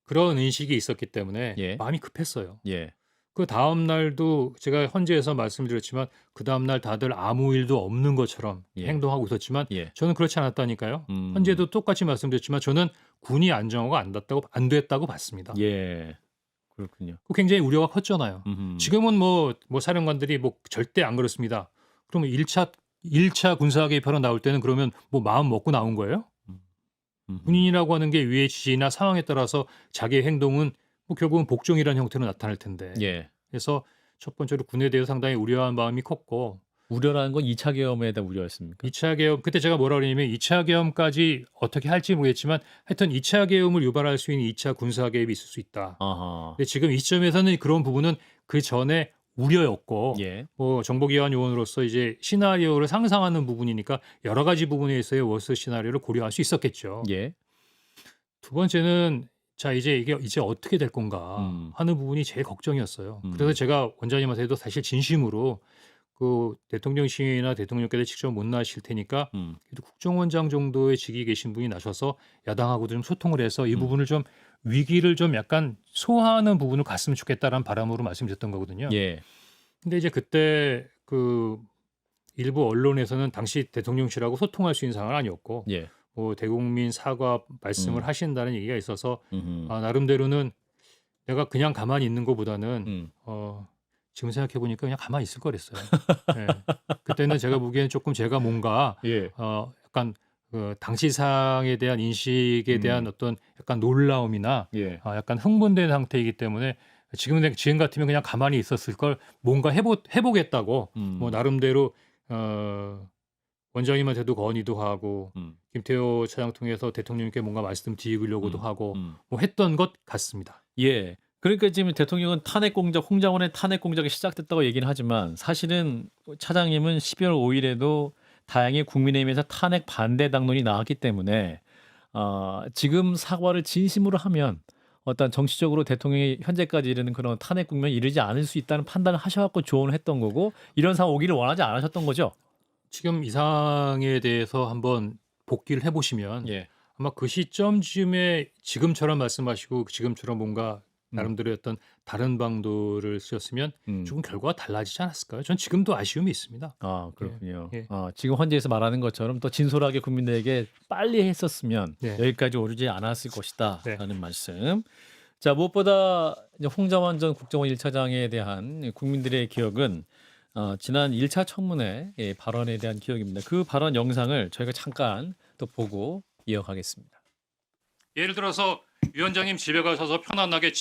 그런 인식이 있었기 때문에 예. 마음이 급했어요. 예. 그 다음 날도 제가 헌재에서 말씀드렸지만 그 다음 날 다들 아무 일도 없는 것처럼 예. 행동하고 있었지만 예. 저는 그렇지 않았다니까요. 헌재도 똑같이 말씀드렸지만 저는 군이 안정화가 안 됐다고 봤습니다. 예. 그렇군요. 그 굉장히 우려가 컸잖아요. 지금은 뭐 사령관들이 뭐 절대 안 그렇습니다. 그러면 1차 군사 개입하러 나올 때는 그러면 뭐 마음 먹고 나온 거예요? 군인이라고 하는 게 위의 지시나 상황에 따라서 자기의 행동은 뭐 결국은 복종이라는 형태로 나타날 텐데. 예. 그래서 첫 번째로 군에 대해서 상당히 우려한 마음이 컸고 우려라는 건 2차 계엄에 대한 우려였습니까? 2차 계엄 그때 제가 뭐라 그러냐면 2차 계엄까지 어떻게 할지 모르겠지만 하여튼 2차 계엄을 유발할 수 있는 2차 군사 개입이 있을 수 있다. 아하. 근데 지금 이 시점에서는 그런 부분은 그 전에 우려였고 예. 뭐 정보기관 요원으로서 이제 시나리오를 상상하는 부분이니까 여러 가지 부분에 있어의 워스 시나리오를 고려할 수 있었겠죠. 예. 두 번째는 자 이제 이게 이제 어떻게 될 건가 하는 부분이 제일 걱정이었어요. 그래서 제가 원장님한테도 사실 진심으로 그 대통령실이나 대통령께서 직접 못 나실 테니까 그래도 국정원장 정도의 직위 계신 분이 나셔서 야당하고도 좀 소통을 해서 이 부분을 좀 위기를 좀 약간 소화하는 부분을 갔으면 좋겠다라는 바람으로 말씀드렸던 거거든요. 예. 근데 이제 그때 그 일부 언론에서는 당시 대통령실하고 소통할 수 있는 상황은 아니었고 예. 뭐 대국민 사과 말씀을 하신다는 얘기가 있어서 음흠. 나름대로는 내가 그냥 가만히 있는 것보다는 음. 지금 생각해 보니까 그냥 가만히 있을 거랬어요. 예. 그때는 제가 보기에는 조금 제가 뭔가 예. 약간 그 당시 상황에 대한 인식에 대한 어떤 약간 놀라움이나 예. 약간 흥분된 상태이기 때문에 지금 같으면 그냥 가만히 있었을 걸 뭔가 해보겠다고 뭐 나름대로 원장님한테도 건의도 하고 김태호 차장 통해서 대통령께 뭔가 말씀 드리려고도 하고 뭐 했던 것 같습니다. 예. 그러니까 지금 대통령은 탄핵 공작, 홍장원의 탄핵 공작이 시작됐다고 얘기는 하지만 사실은 차장님은 12월 5일에도 다행히 국민의힘에서 탄핵 반대 당론이 나왔기 때문에 지금 사과를 진심으로 하면 어떤 정치적으로 대통령이 현재까지 이르는 그런 탄핵 국면에 이르지 않을 수 있다는 판단을 하셔갖고 조언을 했던 거고 이런 상황 오기를 원하지 않으셨던 거죠. 지금 이 상황에 대해서 한번 복기를 해보시면 예. 아마 그 시점쯤에 지금처럼 말씀하시고 지금처럼 뭔가 나름대로 어떤 다른 방도를 쓰셨으면 조금 결과가 달라지지 않았을까요? 전 지금도 아쉬움이 있습니다. 아, 그렇군요. 예. 지금 헌재에서 말하는 것처럼 또 진솔하게 국민들에게 빨리 했었으면 네. 여기까지 오르지 않았을 것이다 네. 라는 말씀. 자, 무엇보다 이제 홍장원 전 국정원 1차장에 대한 국민들의 기억은 지난 1차 청문회 발언에 대한 기억입니다. 그 발언 영상을 저희가 잠깐 또 보고 이어가겠습니다. 예를 들어서 위원장님 집에 가셔서 편안하게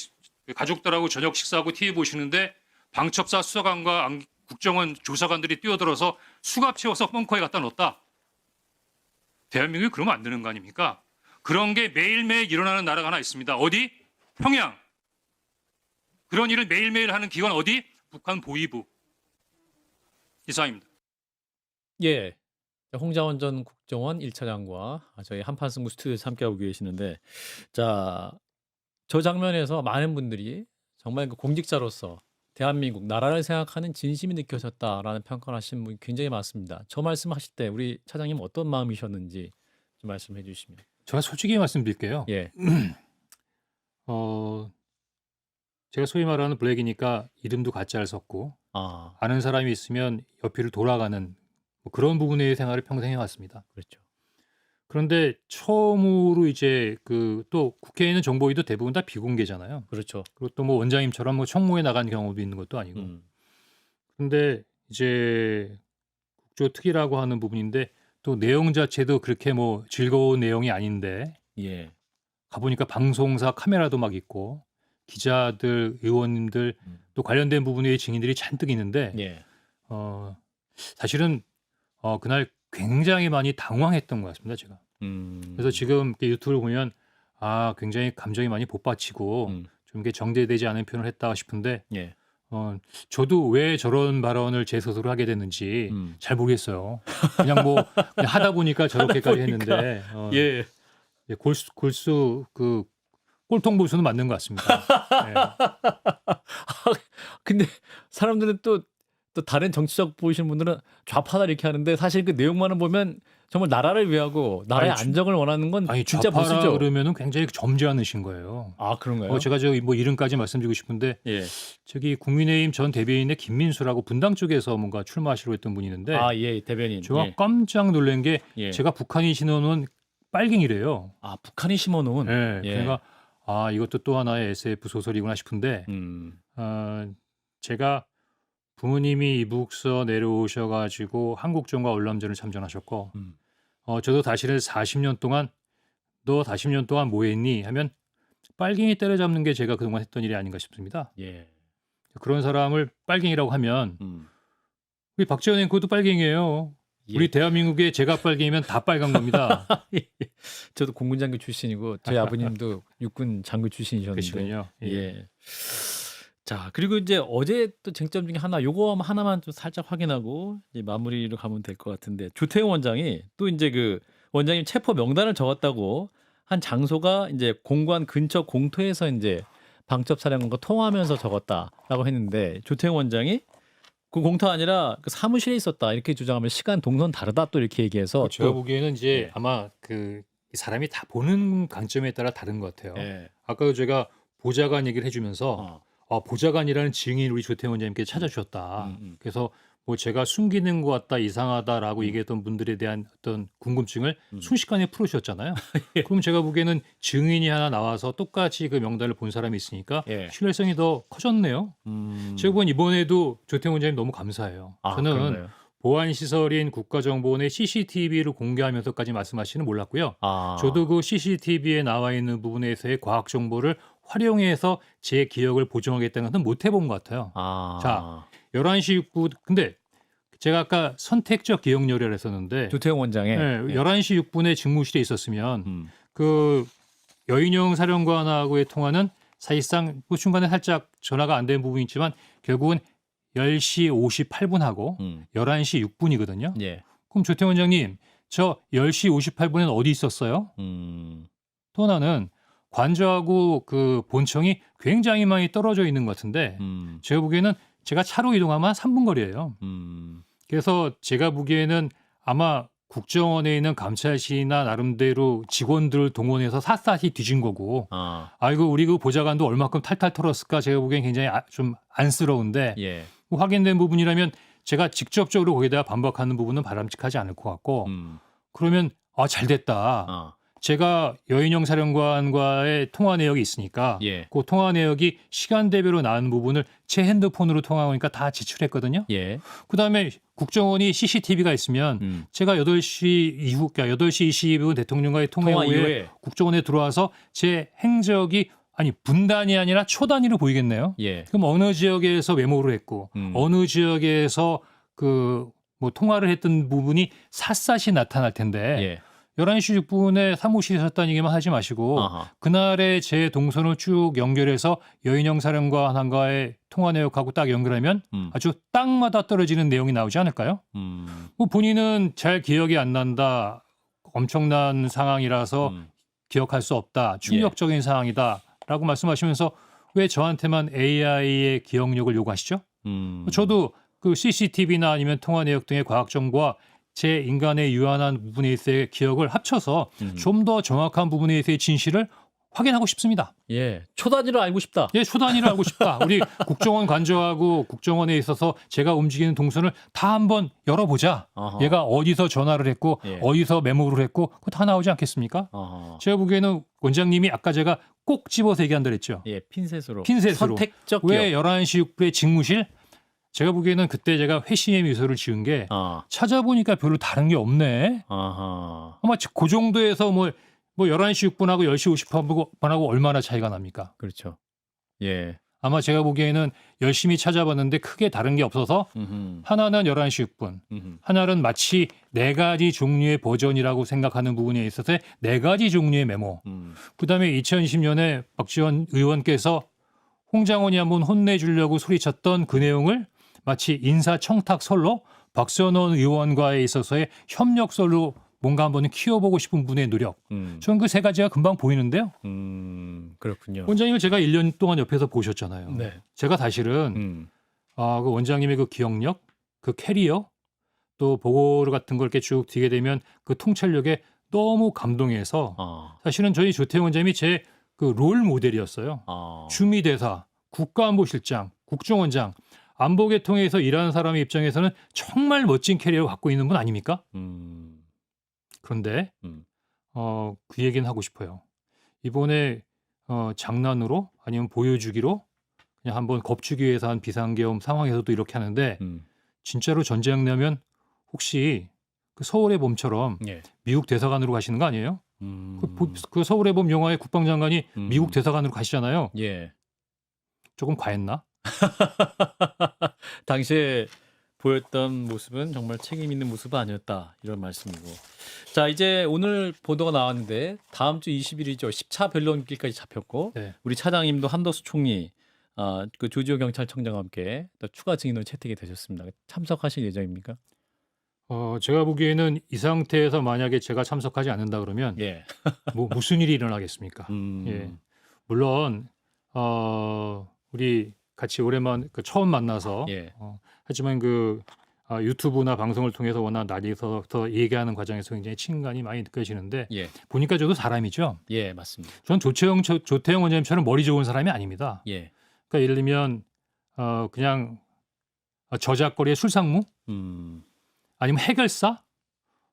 가족들하고 저녁 식사하고 TV 보시는데 방첩사 수사관과 국정원 조사관들이 뛰어들어서 수갑 채워서 벙커에 갖다 넣었다. 대한민국이 그러면 안 되는 거 아닙니까? 그런 게 매일매일 일어나는 나라가 하나 있습니다. 어디? 평양. 그런 일을 매일매일 하는 기관 어디? 북한 보위부. 이상입니다. 예. 홍장원 전 국정원 1차장과 저희 한판승부 스튜디오에서 함께하고 계시는데 자, 저 장면에서 많은 분들이 정말 그 공직자로서 대한민국 나라를 생각하는 진심이 느껴졌다라는 평가를 하신 분이 굉장히 많습니다. 저 말씀하실 때 우리 차장님 어떤 마음이셨는지 좀 말씀해 주시면. 제가 솔직히 말씀드릴게요. 예. 제가 소위 말하는 블랙이니까 이름도 가짜를 썼고 아는 사람이 있으면 옆을 돌아가는 뭐 그런 부분의 생활을 평생 해왔습니다. 그렇죠. 그런데 처음으로 이제 그 또 국회에 있는 정보위도 대부분 다 비공개잖아요. 그렇죠. 그리고 또 뭐 원장님처럼 뭐 청무에 나간 경우도 있는 것도 아니고. 그런데 이제 국조특위라고 하는 부분인데 또 내용 자체도 그렇게 뭐 즐거운 내용이 아닌데 예. 가보니까 방송사 카메라도 막 있고 기자들, 의원님들 또 관련된 부분의 증인들이 잔뜩 있는데 예. 사실은 그날 굉장히 많이 당황했던 것 같습니다, 제가. 그래서 지금 유튜브를 보면 굉장히 감정이 많이 복받치고 좀 이게 정제되지 않은 표현을 했다 싶은데 예. 저도 왜 저런 발언을 제 스스로 하게 됐는지 음. 잘 모르겠어요. 그냥 그냥 하다 보니까 저렇게까지 보니까. 했는데 예. 골수 그 꼴통보수는 맞는 것 같습니다. 예. 근데 사람들은 또 다른 정치적 보이시는 분들은 좌파다 이렇게 하는데 사실 그 내용만을 보면 정말 나라를 위하고 나라의 아니, 안정을 원하는 건 아니 진짜 좌파라 보수죠. 그러면은 굉장히 점잖으신 거예요. 아, 그런가요? 제가 이름까지 말씀드리고 싶은데 예. 저기 국민의힘 전 대변인의 김민수라고 분당 쪽에서 뭔가 출마하시려 했던 분이 있는데 아, 예, 대변인. 제가 예. 깜짝 놀란 게 예. 제가 북한이 신어놓은 빨갱이래요. 아, 북한이 심어놓은. 예. 예. 그러니까 이것도 또 하나의 SF 소설이구나 싶은데 제가 부모님이 이북서 내려오셔가지고 한국전과 월남전을 참전하셨고 저도 다시를 40년 동안 너 40년 동안 뭐 했니? 하면 빨갱이 때려잡는 게 제가 그동안 했던 일이 아닌가 싶습니다. 예. 그런 사람을 빨갱이라고 하면 음. 우리 박지원 앵커도 빨갱이에요. 예. 우리 대한민국에 제가 빨갱이면 다 빨간 겁니다. 저도 공군 장교 출신이고 저희 아버님도 육군 장교 출신이셨는데. 그러시군요. 예. 자, 그리고 이제 어제 또 쟁점 중에 요거 하나만 좀 살짝 확인하고 이제 마무리로 가면 될 것 같은데, 조태용 원장이 또 이제 그 원장님 체포 명단을 적었다고 한 장소가 이제 공관 근처 공터에서 이제 방첩사령관과 통화하면서 적었다라고 했는데, 조태용 원장이 그 공터 아니라 그 사무실에 있었다 이렇게 주장하면 시간 동선 다르다 또 이렇게 얘기해서 제가 또 보기에는 이제 예. 아마 이 사람이 다 보는 관점에 따라 다른 것 같아요. 예. 아까도 제가 보좌관 얘기를 해주면서 보좌관이라는 증인 우리 조태용 원장님께 찾아주셨다. 그래서 제가 숨기는 것 같다, 이상하다라고 얘기했던 분들에 대한 어떤 궁금증을 순식간에 풀어주셨잖아요. 예. 그럼 제가 보기에는 증인이 하나 나와서 똑같이 그 명단을 본 사람이 있으니까 예. 신뢰성이 더 커졌네요. 제가 보기엔 이번에도 조태용 원장님 너무 감사해요. 저는 그런가요? 보안 시설인 국가정보원의 CCTV를 공개하면서까지 말씀하시는 몰랐고요. 저도 그 CCTV에 나와 있는 부분에서의 과학 정보를 활용해서 제 기억을 보정하겠다는 것은 못 해본 것 같아요. 자, 11시 6분. 근데 제가 아까 선택적 기억력이라 했었는데 조태용 원장의 11시 6분에 직무실에 있었으면 그 여인영 사령관하고의 통화는 사실상 중간에 살짝 전화가 안 된 부분이 있지만 결국은 10시 58분하고 11시 6분이거든요. 예. 그럼 조태용 원장님, 저 10시 58분에는 어디 있었어요? 또 하나는 관저하고 그 본청이 굉장히 많이 떨어져 있는 것 같은데 제가 보기에는 제가 차로 이동하면 한 3분 거리예요. 그래서 제가 보기에는 아마 국정원에 있는 감찰실이나 나름대로 직원들을 동원해서 샅샅이 뒤진 거고 아이고 우리 그 보좌관도 얼마큼 탈탈 털었을까 제가 보기엔 굉장히 좀 안쓰러운데 예. 확인된 부분이라면 제가 직접적으로 거기다가 반박하는 부분은 바람직하지 않을 것 같고 그러면 잘 됐다. 제가 여인영 사령관과의 통화 내역이 있으니까 예. 그 통화 내역이 시간대별로 나오는 부분을 제 핸드폰으로 통화하니까 다 제출했거든요. 예. 그다음에 국정원이 CCTV가 있으면 제가 8시 이후, 그러니까 8시 22분 대통령과의 통화 후에 국정원에 들어와서 제 행적이 분단이 아니라 초단위로 보이겠네요. 예. 그럼 어느 지역에서 메모를 했고 어느 지역에서 통화를 했던 부분이 샅샅이 나타날 텐데 예. 11시 6분에 사무실에 있었다는 얘기만 하지 마시고 그날의 제 동선을 쭉 연결해서 여인영 사령관과의 통화 내역하고 딱 연결하면 아주 땅마다 떨어지는 내용이 나오지 않을까요? 본인은 잘 기억이 안 난다. 엄청난 상황이라서 기억할 수 없다. 충격적인 상황이다라고 말씀하시면서 왜 저한테만 AI의 기억력을 요구하시죠? 저도 그 CCTV나 아니면 통화 내역 등의 과학 정보와 제 인간의 유한한 부분에 있어의 기억을 합쳐서 좀 더 정확한 부분에 있어의 진실을 확인하고 싶습니다. 예, 초단위로 알고 싶다. 예, 초단위로 알고 싶다. 우리 국정원 관저하고 국정원에 있어서 제가 움직이는 동선을 다 한번 열어보자. 얘가 어디서 전화를 했고 어디서 메모를 했고 그거 다 나오지 않겠습니까? 제가 보기에는 원장님이 아까 제가 꼭 집어서 얘기한다 그랬죠. 예, 핀셋으로. 선택적 기억. 왜 11시 6분에 직무실? 제가 보기에는 그때 제가 회심의 미소를 지은 게 찾아보니까 별로 다른 게 없네. 아마 그 정도에서 11시 6분하고 10시 50분하고 얼마나 차이가 납니까? 그렇죠. 예. 아마 제가 보기에는 열심히 찾아봤는데 크게 다른 게 없어서 하나는 11시 6분, 하나는 마치 4가지 종류의 버전이라고 생각하는 부분에 있어서 4가지 종류의 메모. 그다음에 2020년에 박지원 의원께서 홍장원이 한번 혼내주려고 소리쳤던 그 내용을 마치 인사청탁설로 박선원 의원과에 있어서의 협력설로 뭔가 한번 키워보고 싶은 분의 노력. 저는 그 세 가지가 금방 보이는데요. 그렇군요. 원장님을 제가 1년 동안 옆에서 보셨잖아요. 네. 제가 사실은 그 원장님의 그 기억력, 그 캐리어, 또 보고를 같은 걸 이렇게 쭉 뒤게 되면 그 통찰력에 너무 감동해서 사실은 저희 조태용 원장님이 제 그 롤 모델이었어요. 주미대사, 국가안보실장, 국정원장, 안보계통에서 일하는 사람의 입장에서는 정말 멋진 캐리어를 갖고 있는 분 아닙니까? 그런데 그 얘기는 하고 싶어요. 이번에 장난으로 아니면 보여주기로 그냥 한번 겁주기 위해서 한 비상계엄 상황에서도 이렇게 하는데 진짜로 전쟁 나면 혹시 그 서울의 봄처럼 예. 미국 대사관으로 가시는 거 아니에요? 그 서울의 봄 영화의 국방장관이 미국 대사관으로 가시잖아요. 예. 조금 과했나? 당시에 보였던 모습은 정말 책임 있는 모습은 아니었다. 이런 말씀이고. 자, 이제 오늘 보도가 나왔는데 다음 주 20일이죠. 10차 변론길까지 잡혔고 네. 우리 차장님도 한덕수 총리, 그 조지호 경찰청장과 함께 또 추가 증인으로 채택이 되셨습니다. 참석하실 예정입니까? 제가 보기에는 이 상태에서 만약에 제가 참석하지 않는다 그러면 예. 뭐 무슨 일이 일어나겠습니까? 예. 물론 우리 같이 오랜만 그 처음 만나서 예. 하지만 그 유튜브나 방송을 통해서 워낙 나뉘어서 얘기하는 과정에서 굉장히 친간이 많이 느껴지는데 예. 보니까 저도 사람이죠. 예, 맞습니다. 전 조태용 원장님처럼 머리 좋은 사람이 아닙니다. 예. 그러니까 예를 들면 그냥 저작거리의 술상무 아니면 해결사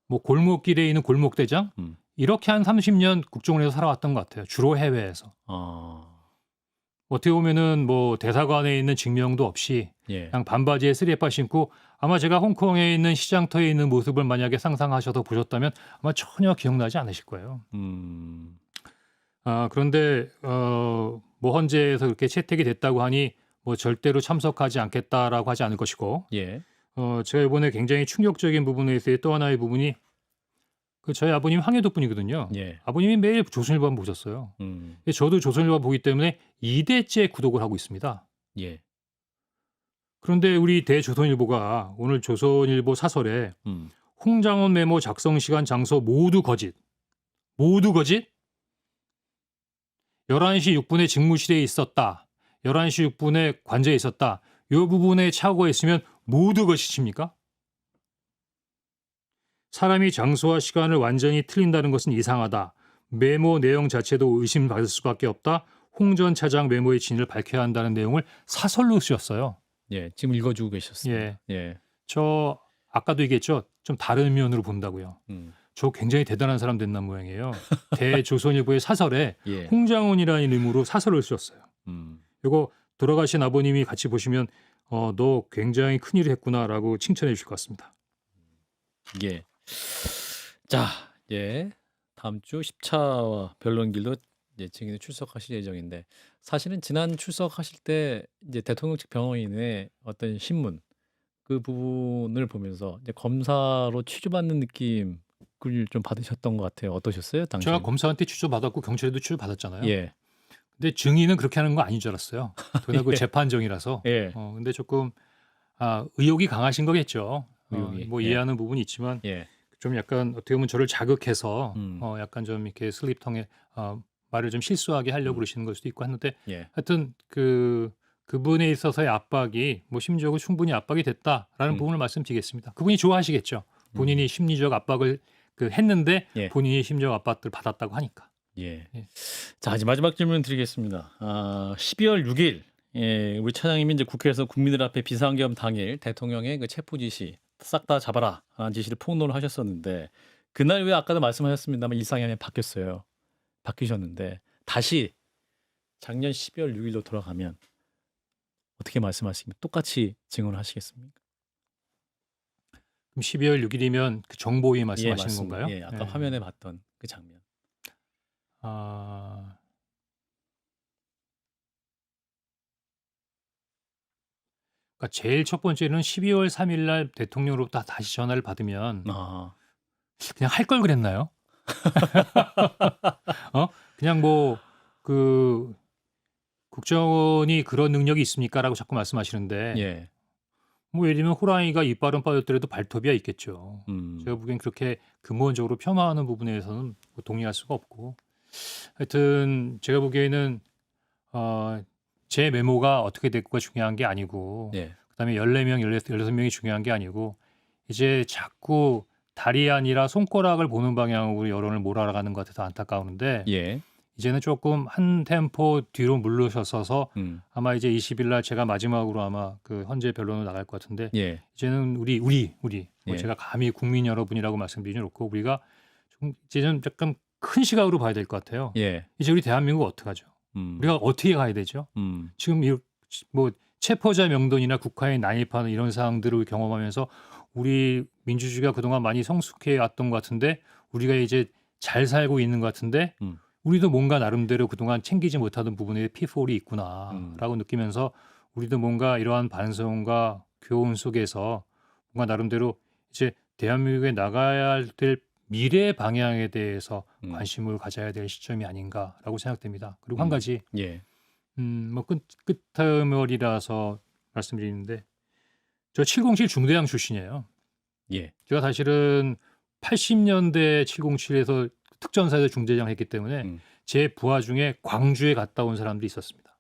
뭐 골목길에 있는 골목대장 이렇게 한 30년 국정원에서 살아왔던 것 같아요. 주로 해외에서. 어떻게 보면은 뭐 대사관에 있는 증명도 없이 예. 그냥 반바지에 쓰리에빠 신고 아마 제가 홍콩에 있는 시장터에 있는 모습을 만약에 상상하셔서 보셨다면 아마 전혀 기억나지 않으실 거예요. 그런데 뭐 헌재에서 그렇게 채택이 됐다고 하니 뭐 절대로 참석하지 않겠다라고 하지 않을 것이고 예. 제가 이번에 굉장히 충격적인 부분에 있어서 또 하나의 부분이 그 저희 아버님 황해도 분이거든요. 예. 아버님이 매일 조선일보만 보셨어요. 저도 조선일보 보기 때문에 2대째 구독을 하고 있습니다. 예. 그런데 우리 대조선일보가 오늘 조선일보 사설에 홍장원 메모 작성 시간 장소 모두 거짓. 모두 거짓? 11시 6분에 직무실에 있었다. 11시 6분에 관저에 있었다. 이 부분에 착오가 있으면 모두 거짓입니까? 사람이 장소와 시간을 완전히 틀린다는 것은 이상하다. 메모 내용 자체도 의심받을 수밖에 없다. 홍 전 차장 메모의 진위를 밝혀야 한다는 내용을 사설로 쓰셨어요. 예. 지금 읽어주고 계셨습니다. 예. 예. 저 아까도 얘기했죠. 좀 다른 면으로 본다고요. 저 굉장히 대단한 사람 됐나 모양이에요. 대조선일보의 사설에 예. 홍장훈이라는 이름으로 사설을 쓰셨어요. 이거 돌아가신 아버님이 같이 보시면 너 굉장히 큰일을 했구나라고 칭찬해 주실 것 같습니다. 예. 자, 예. 다음 주 10차 변론길도 이제 증인으로 출석하실 예정인데 사실은 지난 출석하실 때 이제 대통령 측 변호인의 어떤 신문 그 부분을 보면서 이제 검사로 취조받는 느낌을 좀 받으셨던 것 같아요. 어떠셨어요, 당시에? 제가 검사한테 취조 받았고 경찰에도 취조 받았잖아요. 예. 근데 증인은 그렇게 하는 거 아닌 줄 알았어요. 그러나 그 예. 재판정이라서. 예. 근데 조금 의욕이 강하신 거겠죠. 의욕이. 뭐 예. 이해하는 부분이 있지만 예. 좀 약간 어떻게 보면 저를 자극해서 음. 약간 좀 이렇게 슬립통에 말을 좀 실수하게 하려고 그러시는 걸 수도 있고 하는데 예. 하여튼 그분에 있어서의 압박이 뭐 심리적으로 충분히 압박이 됐다라는 부분을 말씀드리겠습니다. 그분이 좋아하시겠죠. 본인이 심리적 압박을 했는데 예. 본인이 심리적 압박을 받았다고 하니까. 예. 예. 자, 이제 마지막 질문 드리겠습니다. 12월 6일 예, 우리 차장님이 이제 국회에서 국민들 앞에 비상계엄 당일 대통령의 그 체포 지시 싹 다 잡아라 라는 지시를 폭로를 하셨었는데 그날 왜 아까도 말씀하셨습니다만 일상이 바뀌셨는데 다시 작년 12월 6일로 돌아가면 어떻게 말씀하십니까? 똑같이 증언을 하시겠습니까? 그럼 12월 6일이면 그 정보위 예, 말씀하시는 맞습니다. 건가요? 예, 아까 화면에 봤던 그 장면. 그러니까 제일 첫 번째는 12월 3일 날 대통령으로부터 다시 전화를 받으면 그냥 할 걸 그랬나요? 그냥 뭐 그 국정원이 그런 능력이 있습니까라고 자꾸 말씀하시는데 예. 뭐 예를 들면 호랑이가 이빨은 빠졌더라도 발톱이야 있겠죠. 음. 제가 보기엔 그렇게 근본적으로 폄하하는 부분에서는 뭐 동의할 수가 없고 하여튼 제가 보기에는 제 메모가 어떻게 됐고가 중요한 게 아니고 예. 그다음에 14명, 16명이 중요한 게 아니고 이제 자꾸 다리 아니라 손가락을 보는 방향으로 여론을 몰아가는 것 같아서 안타까운데 예. 이제는 조금 한 템포 뒤로 물러서서 아마 이제 20일 날 제가 마지막으로 아마 그 헌재 변론을 나갈 것 같은데 예. 이제는 우리 뭐 예. 제가 감히 국민 여러분이라고 말씀드리지 않고 우리가 좀 이제는 약간 큰 시각으로 봐야 될 것 같아요. 예. 이제 우리 대한민국 어떡하죠? 우리가 어떻게 가야 되죠? 지금 뭐 체포자 명단이나 국가에 난입하는 이런 상황들을 경험하면서 우리 민주주의가 그동안 많이 성숙해 왔던 것 같은데 우리가 이제 잘 살고 있는 것 같은데 우리도 뭔가 나름대로 그동안 챙기지 못하던 부분에 피폴이 있구나라고 느끼면서 우리도 뭔가 이러한 반성과 교훈 속에서 뭔가 나름대로 이제 대한민국에 나가야 될 미래 방향에 대해서 관심을 가져야 될 시점이 아닌가라고 생각됩니다. 그리고 한 가지 예. 뭐 끝머리라서 말씀드리는데 저 707 중대장 출신이에요. 예. 제가 사실은 80년대 707에서 특전사에서 중대장 했기 때문에 제 부하 중에 광주에 갔다 온 사람들이 있었습니다.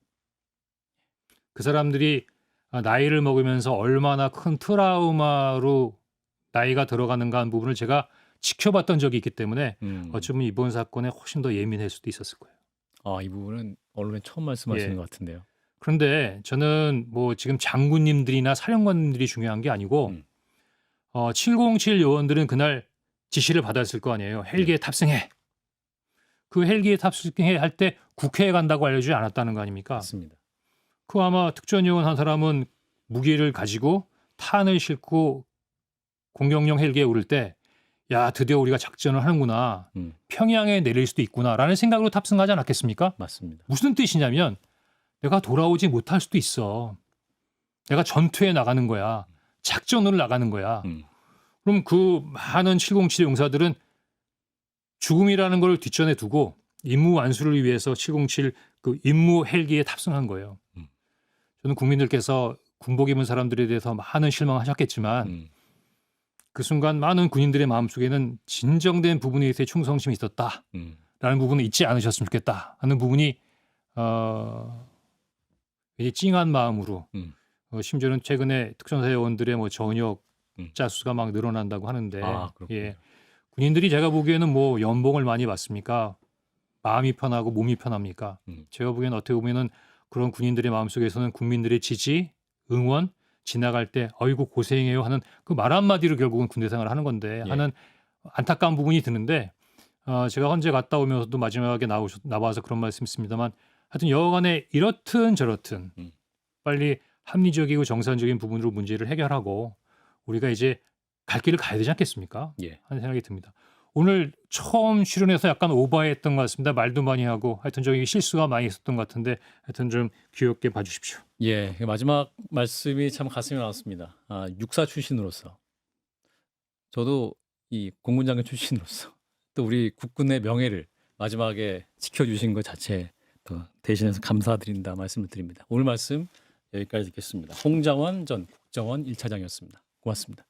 그 사람들이 나이를 먹으면서 얼마나 큰 트라우마로 나이가 들어가는가 하는 부분을 제가 지켜봤던 적이 있기 때문에 어쩌면 이번 사건에 훨씬 더 예민할 수도 있었을 거예요. 아, 이 부분은 언론에 처음 말씀하시는 예. 것 같은데요. 그런데 저는 뭐 지금 장군님들이나 사령관님들이 중요한 게 아니고 707 요원들은 그날 지시를 받았을 거 아니에요. 헬기에 탑승해. 그 헬기에 탑승해 할 때 국회에 간다고 알려주지 않았다는 거 아닙니까? 맞습니다. 그 아마 특전요원 한 사람은 무기를 가지고 탄을 싣고 공격용 헬기에 오를 때 야, 드디어 우리가 작전을 하는구나. 평양에 내릴 수도 있구나라는 생각으로 탑승하지 않았겠습니까? 맞습니다. 무슨 뜻이냐면 내가 돌아오지 못할 수도 있어. 내가 전투에 나가는 거야. 작전으로 나가는 거야. 그럼 그 많은 707 용사들은 죽음이라는 걸 뒷전에 두고 임무 완수를 위해서 707 그 임무 헬기에 탑승한 거예요. 저는 국민들께서 군복 입은 사람들에 대해서 많은 실망하셨겠지만 그 순간 많은 군인들의 마음속에는 진정된 부분에 대해 충성심이 있었다라는 부분을 잊지 않으셨으면 좋겠다 하는 부분이 찡한 마음으로 심지어는 최근에 특전사 요원들의 뭐 전역 자수가 막 늘어난다고 하는데 예. 군인들이 제가 보기에는 뭐 연봉을 많이 받습니까? 마음이 편하고 몸이 편합니까? 제가 보기에는 어떻게 보면은 그런 군인들의 마음속에서는 국민들의 지지, 응원, 지나갈 때 어이구 고생해요 하는 그 말 한마디로 결국은 군대 생활을 하는 건데 하는 안타까운 부분이 드는데 제가 헌재 갔다 오면서도 마지막에 나와서 그런 말씀했습니다만 하여튼 여간에 이렇든 저렇든 빨리 합리적이고 정상적인 부분으로 문제를 해결하고 우리가 이제 갈 길을 가야 되지 않겠습니까? 하는 생각이 듭니다. 오늘 처음 출연해서 약간 오버했던 것 같습니다. 말도 많이 하고 하여튼 저기 실수가 많이 있었던 것 같은데 하여튼 좀 귀엽게 봐주십시오. 예, 마지막 말씀이 참 가슴이 나왔습니다. 육사 출신으로서 저도 이 공군장교 출신으로서 또 우리 국군의 명예를 마지막에 지켜주신 것 자체에 또 대신해서 감사드린다 말씀을 드립니다. 오늘 말씀 여기까지 듣겠습니다. 홍장원 전 국정원 1차장이었습니다. 고맙습니다.